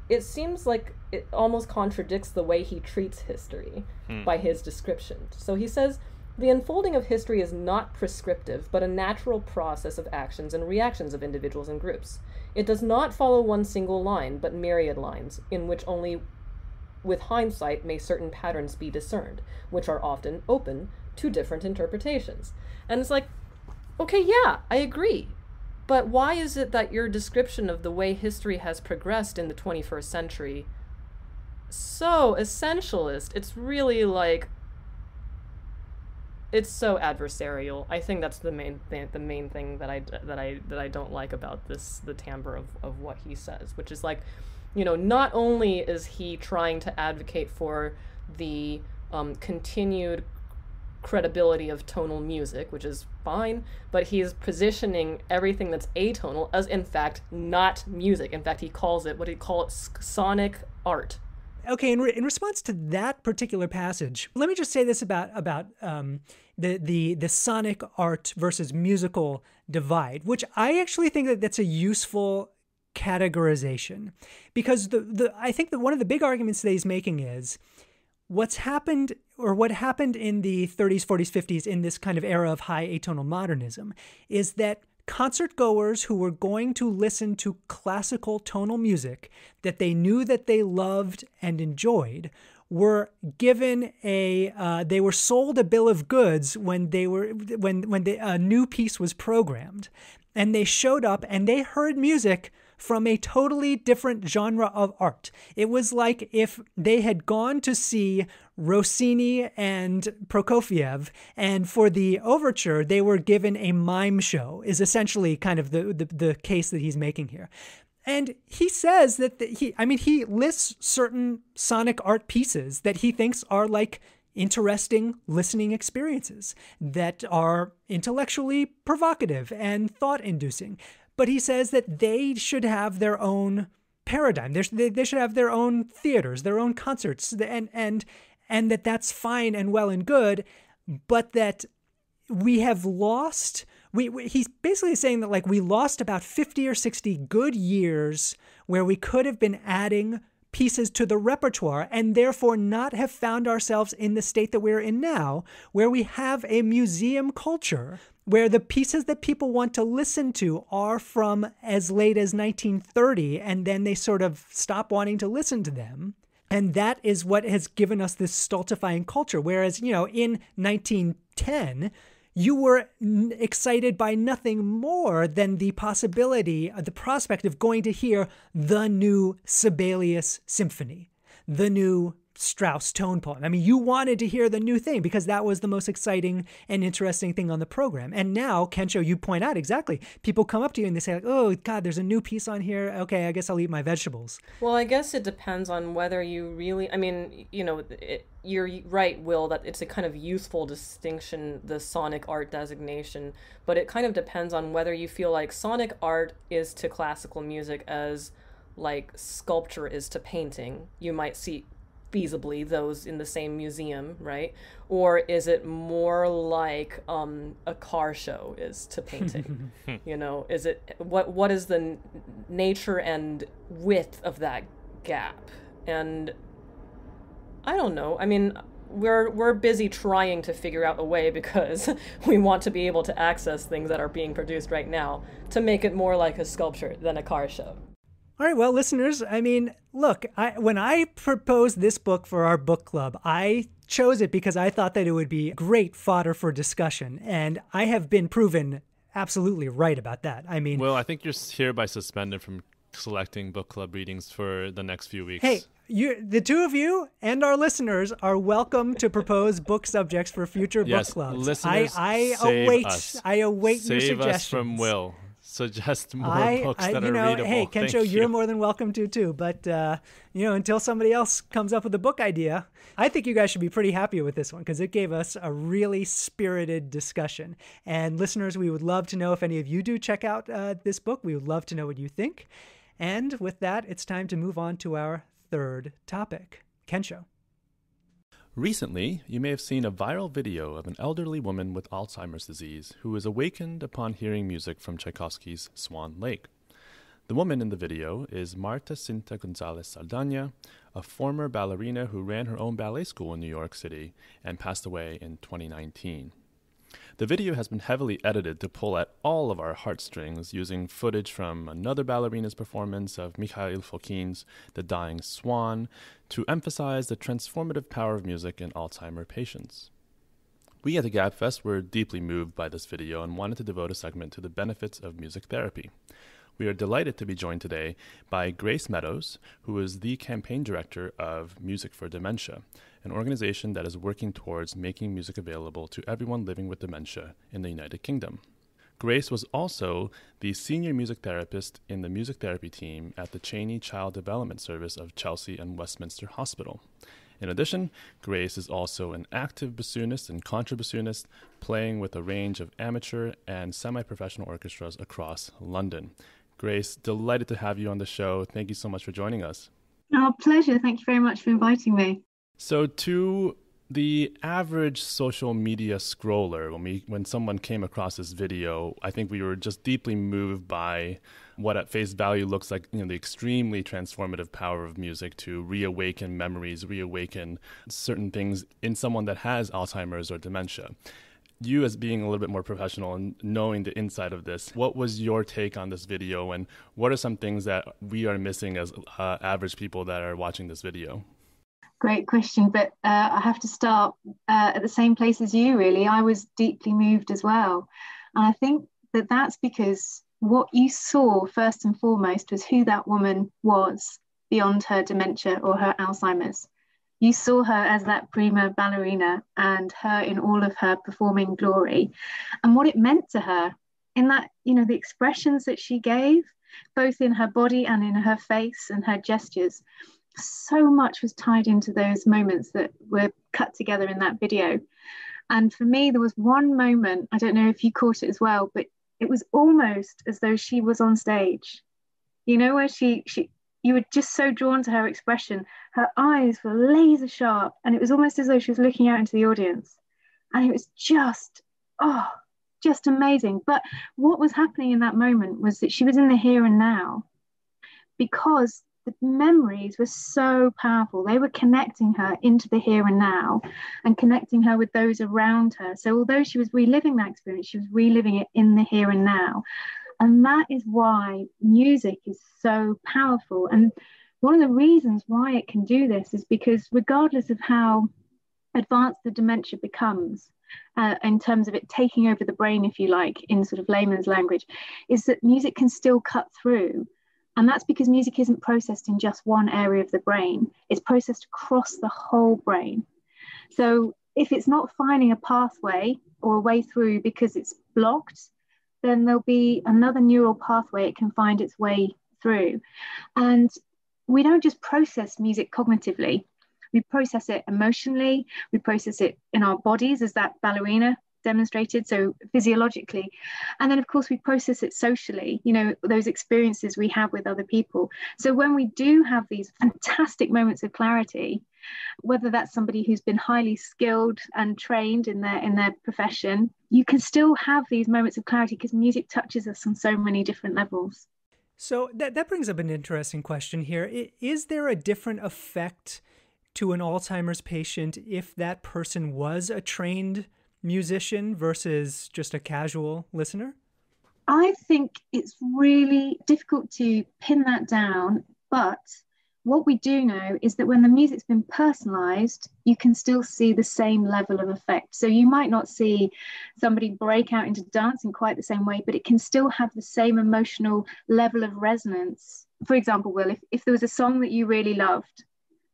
it seems like it almost contradicts the way he treats history by his description. So he says, the unfolding of history is not prescriptive, but a natural process of actions and reactions of individuals and groups. It does not follow one single line, but myriad lines, in which only with hindsight may certain patterns be discerned, which are often open to different interpretations. And it's like, okay, yeah, I agree. But why is it that your description of the way history has progressed in the 21st century so essentialist. It's really like, it's so adversarial. I think that's the main thing that I don't like about the timbre of what he says, which is like, not only is he trying to advocate for the continued credibility of tonal music, which is fine, but he's positioning everything that's atonal as in fact not music. In fact, he calls it, what did he call it, sonic art. Okay, in response to that particular passage, let me just say this about the sonic art versus musical divide, which I actually think that's a useful categorization, because I think that one of the big arguments that he's making is what happened in the 30s, 40s, 50s in this kind of era of high atonal modernism is that concert goers who were going to listen to classical tonal music that they knew that they loved and enjoyed were given they were sold a bill of goods when a new piece was programmed, and they showed up and they heard music from a totally different genre of art. It was like if they had gone to see Rossini and Prokofiev, and for the overture, they were given a mime show, is essentially kind of the case that he's making here. And he says that he lists certain sonic art pieces that he thinks are like interesting listening experiences that are intellectually provocative and thought-inducing. But he says that they should have their own paradigm. They should have their own theaters, their own concerts, and that's fine and well and good, but that we have lost. He's basically saying that like we lost about 50 or 60 good years where we could have been adding pieces to the repertoire and therefore not have found ourselves in the state that we're in now, where we have a museum culture where the pieces that people want to listen to are from as late as 1930, and then they sort of stop wanting to listen to them. And that is what has given us this stultifying culture. Whereas, in 1910, you were excited by nothing more than the possibility, the prospect of going to hear the new Sibelius symphony, the new Strauss tone poem. I mean, you wanted to hear the new thing because that was the most exciting and interesting thing on the program. And now, Kensho, you point out exactly, people come up to you and they say, like, oh, God, there's a new piece on here. Okay, I guess I'll eat my vegetables. Well, I guess it depends on whether you really, you're right, Will, that it's a kind of useful distinction, the sonic art designation, but it kind of depends on whether you feel like sonic art is to classical music as like sculpture is to painting. You might see feasibly those in the same museum, right? Or is it more like a car show is to painting? Is it what is the nature and width of that gap? And I don't know. I mean, we're busy trying to figure out a way, because we want to be able to access things that are being produced right now, to make it more like a sculpture than a car show. All right, well, listeners, I mean, look, when I proposed this book for our book club, I chose it because I thought that it would be great fodder for discussion, and I have been proven absolutely right about that. I mean, well, I think you're hereby suspended from selecting book club readings for the next few weeks. Hey, the two of you and our listeners are welcome to propose book subjects for future book clubs. Listeners, I await your suggestions. Save us from Will. Suggest more books that are readable. Hey, Kensho, you're more than welcome to too. But until somebody else comes up with a book idea, I think you guys should be pretty happy with this one, because it gave us a really spirited discussion. And listeners, we would love to know if any of you do check out this book. We would love to know what you think. And with that, it's time to move on to our third topic. Kensho. Recently, you may have seen a viral video of an elderly woman with Alzheimer's disease who was awakened upon hearing music from Tchaikovsky's Swan Lake. The woman in the video is Marta Cinta Gonzalez Saldana, a former ballerina who ran her own ballet school in New York City and passed away in 2019. The video has been heavily edited to pull at all of our heartstrings, using footage from another ballerina's performance of Mikhail Fokin's The Dying Swan to emphasize the transformative power of music in Alzheimer's patients. We at the GabFest were deeply moved by this video and wanted to devote a segment to the benefits of music therapy. We are delighted to be joined today by Grace Meadows, who is the campaign director of Music for Dementia, an organization that is working towards making music available to everyone living with dementia in the United Kingdom. Grace was also the senior music therapist in the music therapy team at the Cheney Child Development Service of Chelsea and Westminster Hospital. In addition, Grace is also an active bassoonist and contrabassoonist, playing with a range of amateur and semi-professional orchestras across London. Grace, delighted to have you on the show. Thank you so much for joining us. Oh, pleasure. Thank you very much for inviting me. So to the average social media scroller, when someone came across this video, I think we were just deeply moved by what at face value looks like, the extremely transformative power of music to reawaken memories, reawaken certain things in someone that has Alzheimer's or dementia. You, as being a little bit more professional and knowing the inside of this, what was your take on this video, and what are some things that we are missing as average people that are watching this video? Great question, but I have to start at the same place as you, really. I was deeply moved as well. And I think that that's because what you saw first and foremost was who that woman was beyond her dementia or her Alzheimer's. You saw her as that prima ballerina and her in all of her performing glory, and what it meant to her in that, the expressions that she gave, both in her body and in her face and her gestures. So much was tied into those moments that were cut together in that video. And for me, there was one moment, I don't know if you caught it as well, but it was almost as though she was on stage, where you were just so drawn to her expression. Her eyes were laser sharp, and it was almost as though she was looking out into the audience. And it was just amazing. But what was happening in that moment was that she was in the here and now, because the memories were so powerful. They were connecting her into the here and now and connecting her with those around her. So although she was reliving that experience, she was reliving it in the here and now. And that is why music is so powerful. And one of the reasons why it can do this is because regardless of how advanced the dementia becomes, in terms of it taking over the brain, if you like, in sort of layman's language, is that music can still cut through. And that's because music isn't processed in just one area of the brain. It's processed across the whole brain. So if it's not finding a pathway or a way through because it's blocked, then there'll be another neural pathway it can find its way through. And we don't just process music cognitively. We process it emotionally. We process it in our bodies, as that ballerina demonstrated, so physiologically. And then of course we process it socially, those experiences we have with other people. So when we do have these fantastic moments of clarity, whether that's somebody who's been highly skilled and trained in their profession, you can still have these moments of clarity because music touches us on so many different levels. So that brings up an interesting question here. Is there a different effect to an Alzheimer's patient if that person was a trained musician versus just a casual listener? I think it's really difficult to pin that down, but what we do know is that when the music's been personalized, you can still see the same level of effect. So you might not see somebody break out into dance in quite the same way, but it can still have the same emotional level of resonance. For example, Will, if there was a song that you really loved,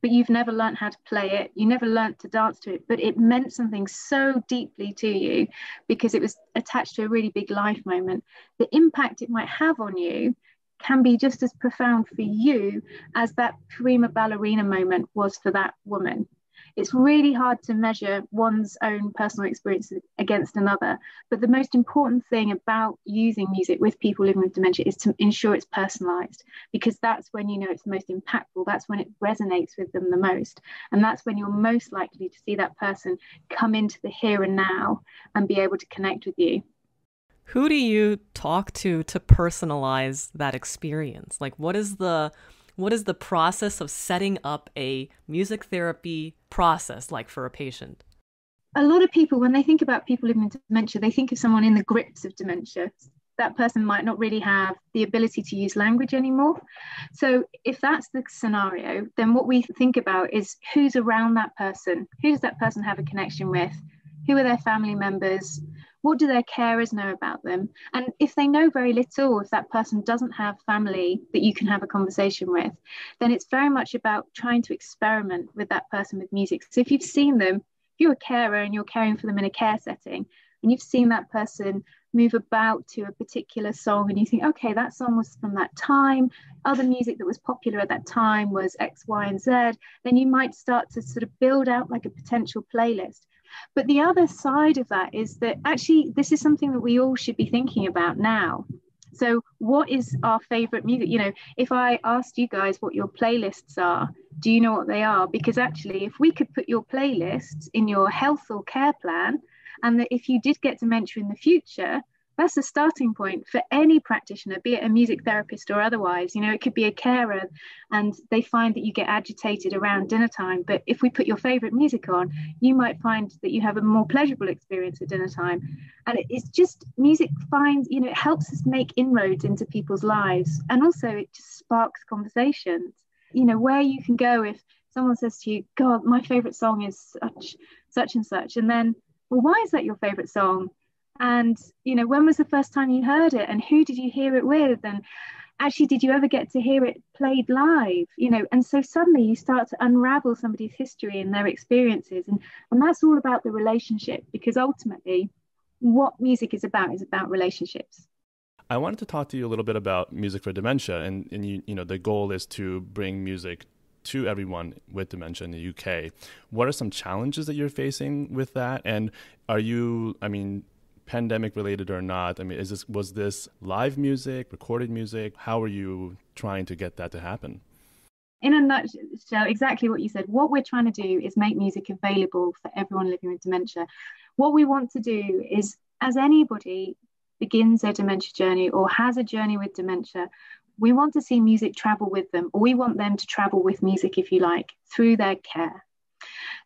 but you've never learned how to play it, you never learned to dance to it, but it meant something so deeply to you because it was attached to a really big life moment, the impact it might have on you can be just as profound for you as that prima ballerina moment was for that woman. It's really hard to measure one's own personal experience against another, but the most important thing about using music with people living with dementia is to ensure it's personalized, because that's when it's the most impactful, that's when it resonates with them the most, and that's when you're most likely to see that person come into the here and now and be able to connect with you. Who do you talk to personalize that experience? Like, what is the process of setting up a music therapy process like for a patient? A lot of people, when they think about people living with dementia, they think of someone in the grips of dementia. That person might not really have the ability to use language anymore. So if that's the scenario, then what we think about is who's around that person. Who does that person have a connection with? Who are their family members? What do their carers know about them? And if they know very little, if that person doesn't have family that you can have a conversation with, then it's very much about trying to experiment with that person with music. So if you've seen them, if you're a carer and you're caring for them in a care setting, and you've seen that person move about to a particular song, and you think, okay, that song was from that time, other music that was popular at that time was X, Y, and Z, then you might start to sort of build out like a potential playlist. But the other side of that is that actually this is something that we all should be thinking about now. So what is our favorite music? You know, if I asked you guys what your playlists are, do you know what they are? Because actually, if we could put your playlists in your health or care plan, and that if you did get dementia in the future, that's a starting point for any practitioner, be it a music therapist or otherwise. You know, it could be a carer and they find that you get agitated around dinner time. But if we put your favorite music on, you might find that you have a more pleasurable experience at dinner time. And it's just music finds, you know, it helps us make inroads into people's lives. And also it just sparks conversations, you know, where you can go if someone says to you, God, my favorite song is such and such. And then, well, why is that your favorite song? And, you know, when was the first time you heard it, and who did you hear it with? And actually, did you ever get to hear it played live? You know, and so suddenly you start to unravel somebody's history and their experiences. And that's all about the relationship, because ultimately what music is about relationships. I wanted to talk to you a little bit about Music for Dementia. And you know, the goal is to bring music to everyone with dementia in the UK. What are some challenges that you're facing with that? And are you, I mean, pandemic related or not, I mean, was this live music, recorded music? How are you trying to get that to happen? In a nutshell, exactly what you said. What we're trying to do is make music available for everyone living with dementia. What we want to do is, as anybody begins their dementia journey or has a journey with dementia, we want to see music travel with them, or we want them to travel with music, if you like, through their care.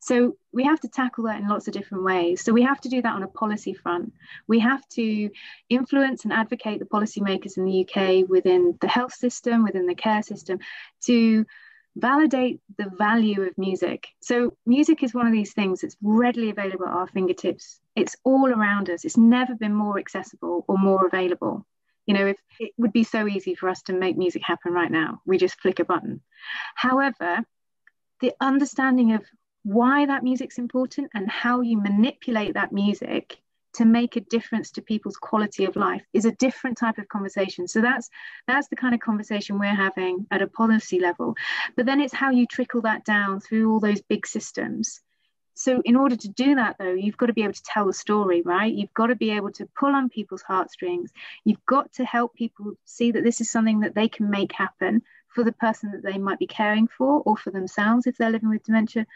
So we have to tackle that in lots of different ways. So we have to do that on a policy front. We have to influence and advocate the policymakers in the UK within the health system, within the care system, to validate the value of music. So music is one of these things that's readily available at our fingertips. It's all around us. It's never been more accessible or more available. You know, if it would be so easy for us to make music happen right now, we just click a button. However, the understanding of why that music's important and how you manipulate that music to make a difference to people's quality of life is a different type of conversation. So that's the kind of conversation we're having at a policy level. But then it's how you trickle that down through all those big systems. So in order to do that, though, you've got to be able to tell the story, right? You've got to be able to pull on people's heartstrings. You've got to help people see that this is something that they can make happen for the person that they might be caring for, or for themselves if they're living with dementia,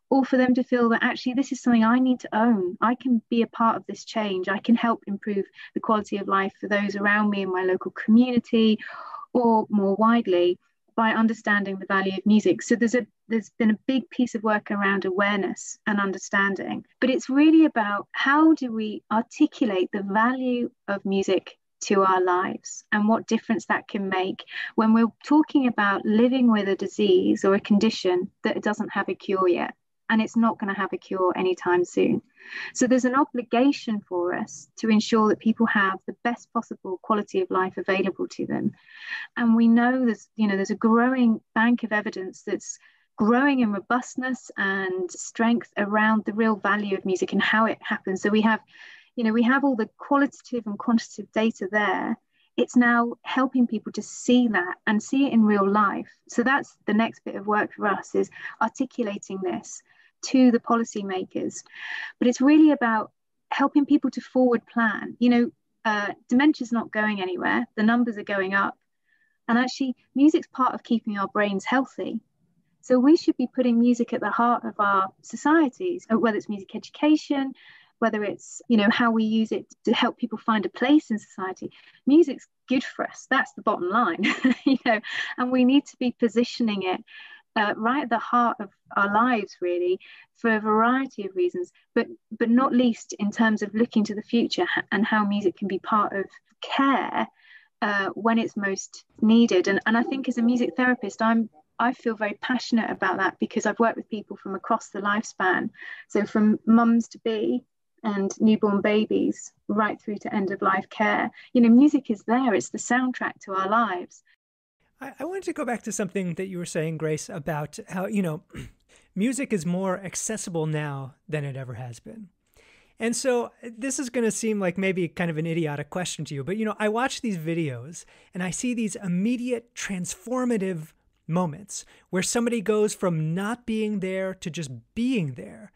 or for them to feel that actually this is something I need to own. I can be a part of this change. I can help improve the quality of life for those around me in my local community, or more widely, by understanding the value of music. So there's been a big piece of work around awareness and understanding, but it's really about how do we articulate the value of music to our lives and what difference that can make when we're talking about living with a disease or a condition that doesn't have a cure yet. And it's not going to have a cure anytime soon. So there's an obligation for us to ensure that people have the best possible quality of life available to them. And we know there's a growing bank of evidence that's growing in robustness and strength around the real value of music and how it happens. So we have all the qualitative and quantitative data there. It's now helping people to see that and see it in real life. So that's the next bit of work for us, is articulating this to the policymakers. But it's really about helping people to forward plan. Dementia is not going anywhere. The numbers are going up. And actually, music's part of keeping our brains healthy. So we should be putting music at the heart of our societies, whether it's music education, whether it's, how we use it to help people find a place in society. Music's good for us. That's the bottom line, and we need to be positioning it right at the heart of our lives, really, for a variety of reasons, but not least in terms of looking to the future and how music can be part of care when it's most needed. And I think as a music therapist, I feel very passionate about that, because I've worked with people from across the lifespan. So from mums to be, and newborn babies right through to end of life care. Music is there. It's the soundtrack to our lives. I wanted to go back to something that you were saying, Grace, about how, music is more accessible now than it ever has been. And so this is going to seem like maybe kind of an idiotic question to you, but, I watch these videos and I see these immediate transformative moments where somebody goes from not being there to just being there.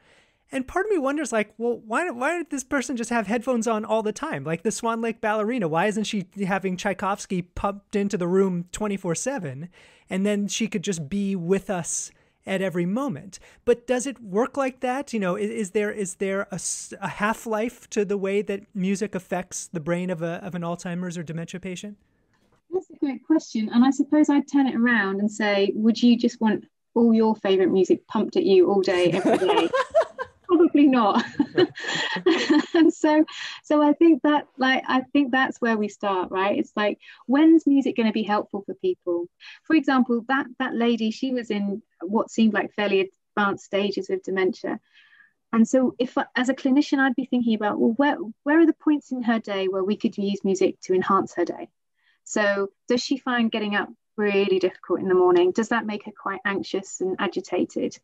And part of me wonders, like, well, why did this person just have headphones on all the time? Like the Swan Lake Ballerina, why isn't she having Tchaikovsky pumped into the room 24/7? And then she could just be with us at every moment. But does it work like that? Is there a half-life to the way that music affects the brain of an Alzheimer's or dementia patient? That's a great question. And I suppose I'd turn it around and say, would you just want all your favorite music pumped at you all day, every day? Probably not. And so I think that's where we start, right? It's like, when's music going to be helpful for people? For example, that lady, she was in what seemed like fairly advanced stages of dementia. And so if as a clinician, I'd be thinking about, well, where are the points in her day where we could use music to enhance her day? So does she find getting up really difficult in the morning? Does that make her quite anxious and agitated?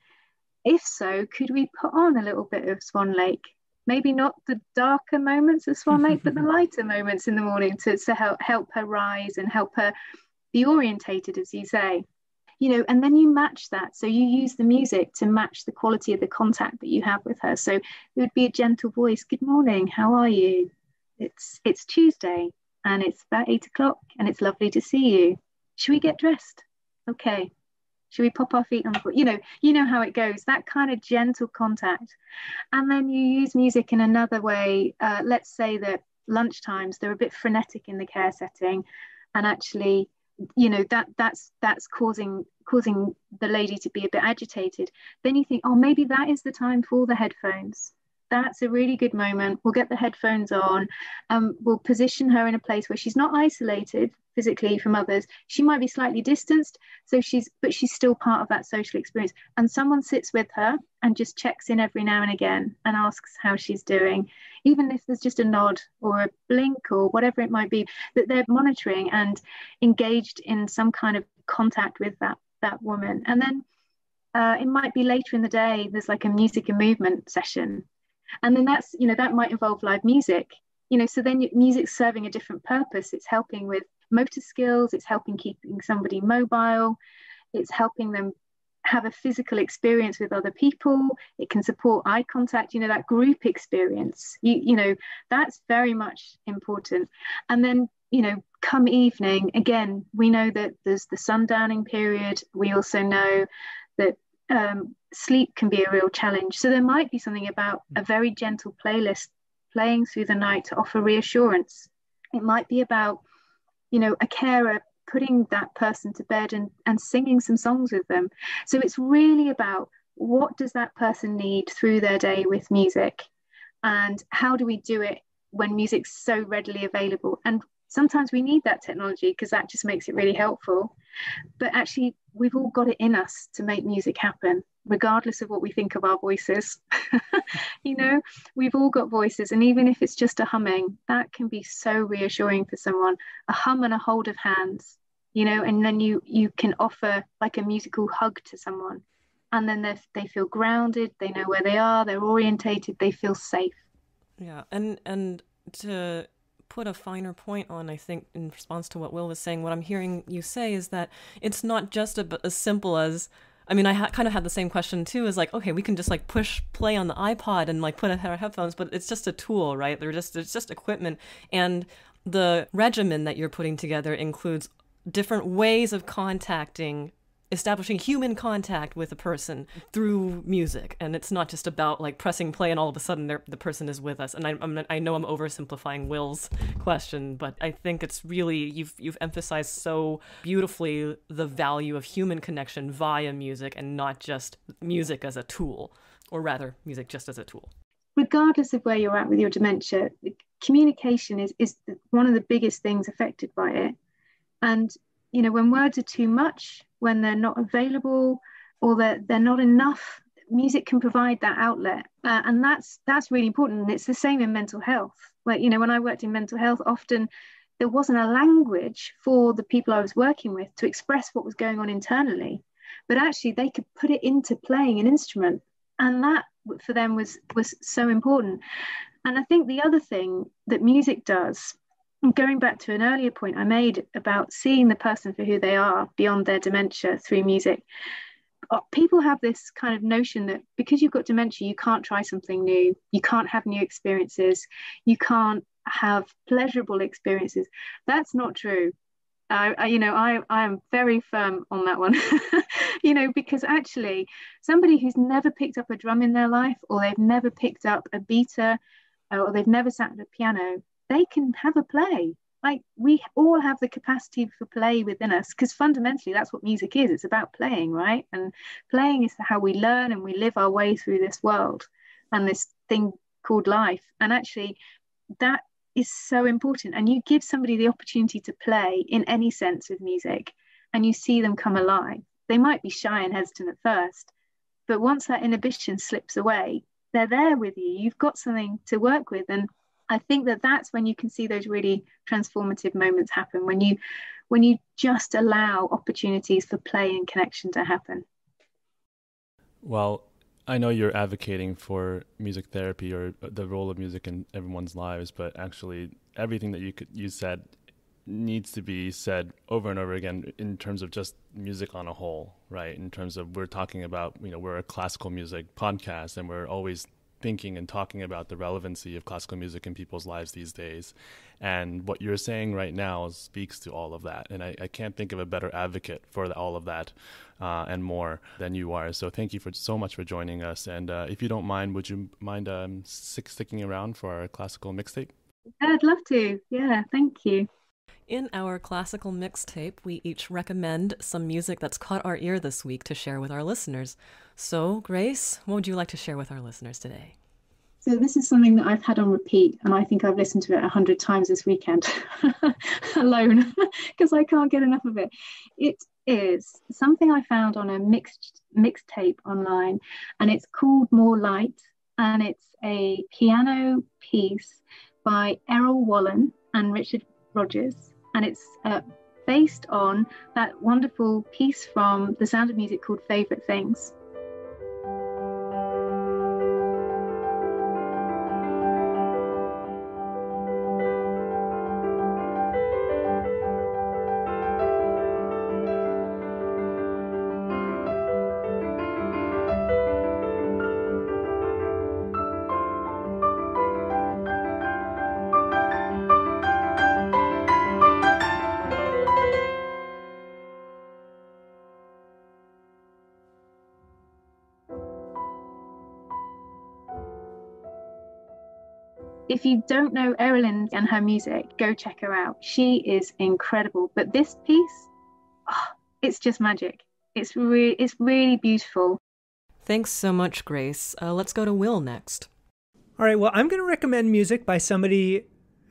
If so, could we put on a little bit of Swan Lake? Maybe not the darker moments of Swan Lake, but the lighter moments in the morning to help her rise and help her be orientated, as you say. And then you match that. So you use the music to match the quality of the contact that you have with her. So it would be a gentle voice. Good morning, how are you? It's Tuesday and it's about 8 o'clock and it's lovely to see you. Should we get dressed? Okay. Should we pop our feet on the floor? You know how it goes, that kind of gentle contact. And then you use music in another way. Let's say that lunchtimes, they're a bit frenetic in the care setting. And actually, that's causing the lady to be a bit agitated. Then you think, oh, maybe that is the time for the headphones. That's a really good moment. We'll get the headphones on. We'll position her in a place where she's not isolated physically from others. She might be slightly distanced, but she's still part of that social experience. And someone sits with her and just checks in every now and again and asks how she's doing, even if there's just a nod or a blink or whatever it might be, that they're monitoring and engaged in some kind of contact with that woman. And then it might be later in the day, there's like a music and movement session. And then that's, that might involve live music, so then music's serving a different purpose. It's helping with motor skills, it's helping keeping somebody mobile, it's helping them have a physical experience with other people. It can support eye contact, that group experience, that's very much important. And then, come evening, again, we know that there's the sundowning period. We also know that sleep can be a real challenge. So there might be something about a very gentle playlist playing through the night to offer reassurance. It might be about, a carer putting that person to bed and singing some songs with them. So it's really about, what does that person need through their day with music? And how do we do it when music's so readily available? And sometimes we need that technology because that just makes it really helpful. But actually, we've all got it in us to make music happen, regardless of what we think of our voices. We've all got voices. And even if it's just a humming, that can be so reassuring for someone. A hum and a hold of hands, and then you can offer like a musical hug to someone. And then they feel grounded, they know where they are, they're orientated, they feel safe. Yeah, and to put a finer point on, I think, in response to what Will was saying, what I'm hearing you say is that it's not just as simple as, I kind of had the same question too, is like, okay, we can just like push play on the iPod and like put in our headphones, but it's just a tool, right? It's just equipment. And the regimen that you're putting together includes different ways of establishing human contact with a person through music. And it's not just about like pressing play and all of a sudden the person is with us. And I know I'm oversimplifying Will's question, but I think it's really, you've emphasized so beautifully the value of human connection via music and not just music as a tool, or rather music just as a tool. Regardless of where you're at with your dementia, communication is one of the biggest things affected by it. And, when words are too much, when they're not available or they're not enough, music can provide that outlet, and that's really important. And it's the same in mental health. Like, you know, when I worked in mental health, often there wasn't a language for the people I was working with to express what was going on internally, but actually they could put it into playing an instrument, and that for them was so important. And I think the other thing that music does, going back to an earlier point I made about seeing the person for who they are beyond their dementia through music, people have this kind of notion that because you've got dementia, you can't try something new, you can't have new experiences, you can't have pleasurable experiences. That's not true. I am very firm on that one. You know, because actually somebody who's never picked up a drum in their life, or they've never picked up a beta, or they've never sat at a piano, they can have a play. Like, we all have the capacity for play within us, because fundamentally that's what music is. It's about playing, right? And playing is how we learn and we live our way through this world and this thing called life. And actually that is so important. And you give somebody the opportunity to play in any sense of music, and you see them come alive. They might be shy and hesitant at first, but once that inhibition slips away, they're there with you. You've got something to work with. And I think that that's when you can see those really transformative moments happen, when you just allow opportunities for play and connection to happen. Well, I know you're advocating for music therapy or the role of music in everyone's lives, but actually everything that you said needs to be said over and over again in terms of just music on a whole, right? In terms of, we're talking about, you know, we're a classical music podcast, and we're always thinking and talking about the relevancy of classical music in people's lives these days. And what you're saying right now speaks to all of that. And I can't think of a better advocate for all of that and more than you are. So thank you so much for joining us. And if you don't mind, would you mind sticking around for our classical mixtape? I'd love to. Yeah, thank you. In our classical mixtape, we each recommend some music that's caught our ear this week to share with our listeners. So, Grace, what would you like to share with our listeners today? So this is something that I've had on repeat, and I think I've listened to it 100 times this weekend alone, because I can't get enough of it. It is something I found on a mixtape online, and it's called More Light, and it's a piano piece by Wallen and Richard Rogers, and it's based on that wonderful piece from The Sound of Music called Favourite Things. If you don't know Errollyn and her music, go check her out. She is incredible. But this piece, it's just magic. It's really beautiful. Thanks so much, Grace. Let's go to Will next. All right, well, I'm going to recommend music by somebody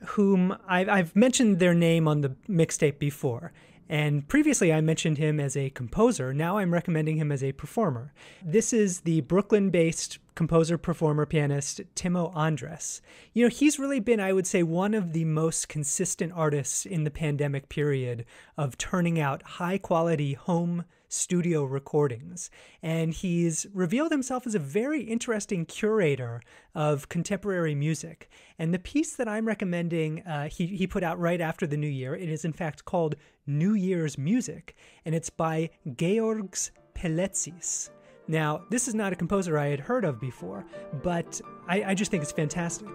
whom I've mentioned their name on the mixtape before. And previously I mentioned him as a composer. Now I'm recommending him as a performer. This is the Brooklyn-based composer, performer, pianist, Timo Andres. You know, he's really been, I would say, one of the most consistent artists in the pandemic period of turning out high-quality home studio recordings. And he's revealed himself as a very interesting curator of contemporary music. And the piece that I'm recommending, he put out right after the New Year. It is in fact called New Year's Music, and it's by Georgs Pelecis. Now, this is not a composer I had heard of before, but I just think it's fantastic.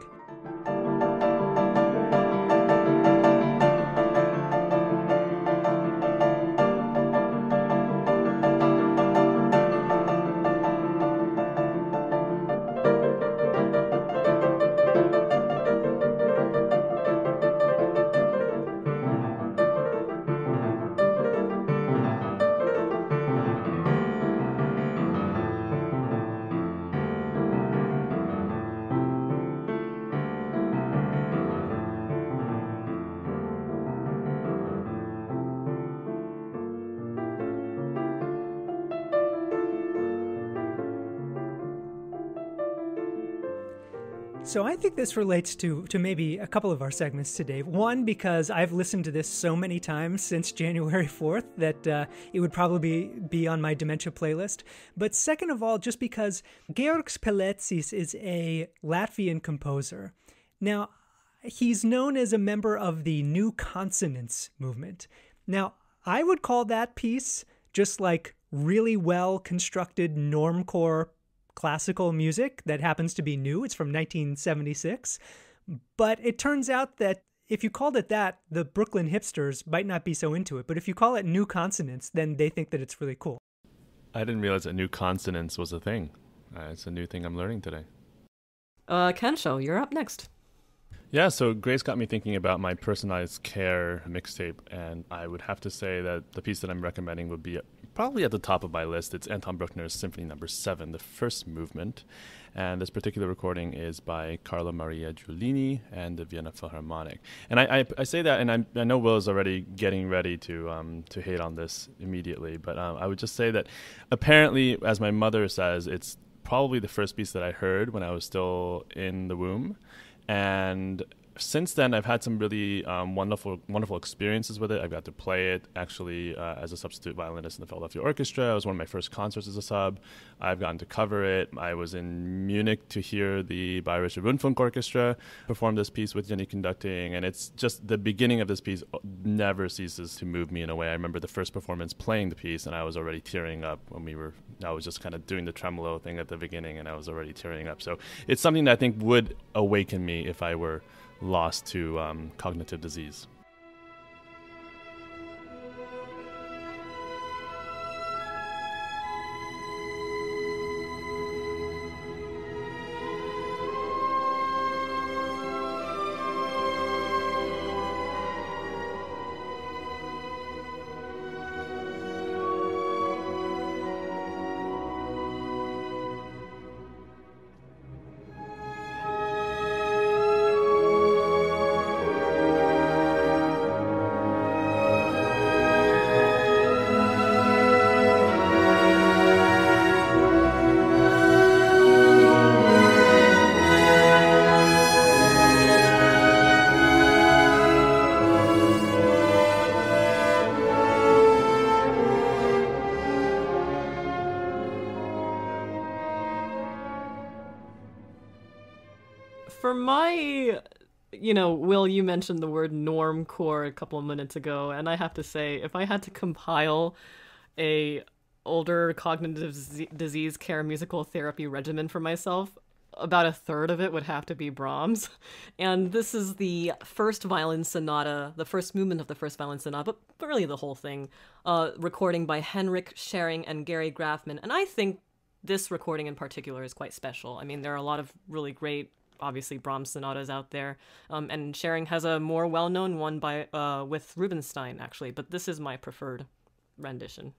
So I think this relates to maybe a couple of our segments today. One, because I've listened to this so many times since January 4th that it would probably be on my Dementia playlist. But second of all, just because Georgs Pelecis is a Latvian composer. Now, he's known as a member of the New Consonance movement. Now, I would call that piece just like really well-constructed normcore classical music that happens to be new. It's from 1976. But it turns out that if you called it that, the Brooklyn hipsters might not be so into it. But if you call it New Consonance, then they think that it's really cool. I didn't realize that New Consonance was a thing. It's a new thing I'm learning today. Kensho, you're up next. Yeah, so Grace got me thinking about my personalized care mixtape, and I would have to say that the piece that I'm recommending would be probably at the top of my list. It's Anton Bruckner's Symphony No. 7, the first movement, and this particular recording is by Carlo Maria Giulini and the Vienna Philharmonic. And I say that, and I know Will is already getting ready to hate on this immediately, but I would just say that apparently, as my mother says, it's probably the first piece that I heard when I was still in the womb. And since then, I've had some really wonderful experiences with it. I got to play it actually as a substitute violinist in the Philadelphia Orchestra. It was one of my first concerts as a sub. I've gotten to cover it. I was in Munich to hear the Bayerische Rundfunk Orchestra perform this piece with Jenny conducting, and it's just the beginning of this piece never ceases to move me in a way. I remember the first performance playing the piece, and I was already tearing up I was just kind of doing the tremolo thing at the beginning, and I was already tearing up. So it's something that I think would awaken me if I were lost to cognitive disease. For my, Will, you mentioned the word normcore a couple of minutes ago, and I have to say, if I had to compile a older cognitive disease care musical therapy regimen for myself, about a third of it would have to be Brahms. And this is the first violin sonata, the first movement of the first violin sonata, but really the whole thing, recording by Henrik Schering and Gary Grafman. And I think this recording in particular is quite special. I mean, there are a lot of really great, obviously, Brahms sonatas out there, and Schering has a more well-known one with Rubinstein, actually, but this is my preferred rendition.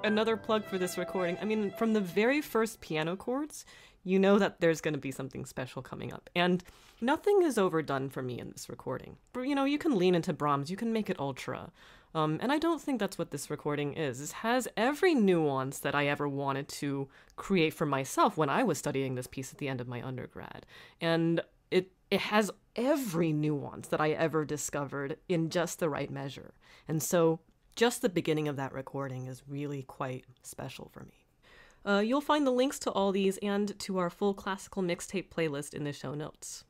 Another plug for this recording. I mean, from the very first piano chords, you know that there's going to be something special coming up. And nothing is overdone for me in this recording. But, you can lean into Brahms, you can make it ultra. And I don't think that's what this recording is. It has every nuance that I ever wanted to create for myself when I was studying this piece at the end of my undergrad. And it has every nuance that I ever discovered in just the right measure. And so just the beginning of that recording is really quite special for me. You'll find the links to all these and to our full classical mixtape playlist in the show notes.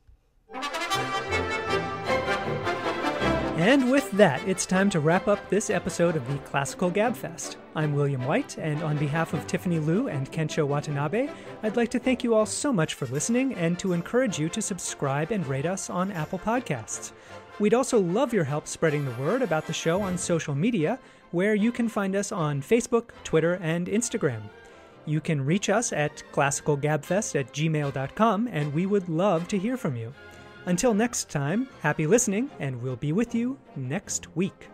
And with that, it's time to wrap up this episode of the Classical Gabfest. I'm William White, and on behalf of Tiffany Liu and Kensho Watanabe, I'd like to thank you all so much for listening and to encourage you to subscribe and rate us on Apple Podcasts. We'd also love your help spreading the word about the show on social media, where you can find us on Facebook, Twitter, and Instagram. You can reach us at classicalgabfest@gmail.com, and we would love to hear from you. Until next time, happy listening, and we'll be with you next week.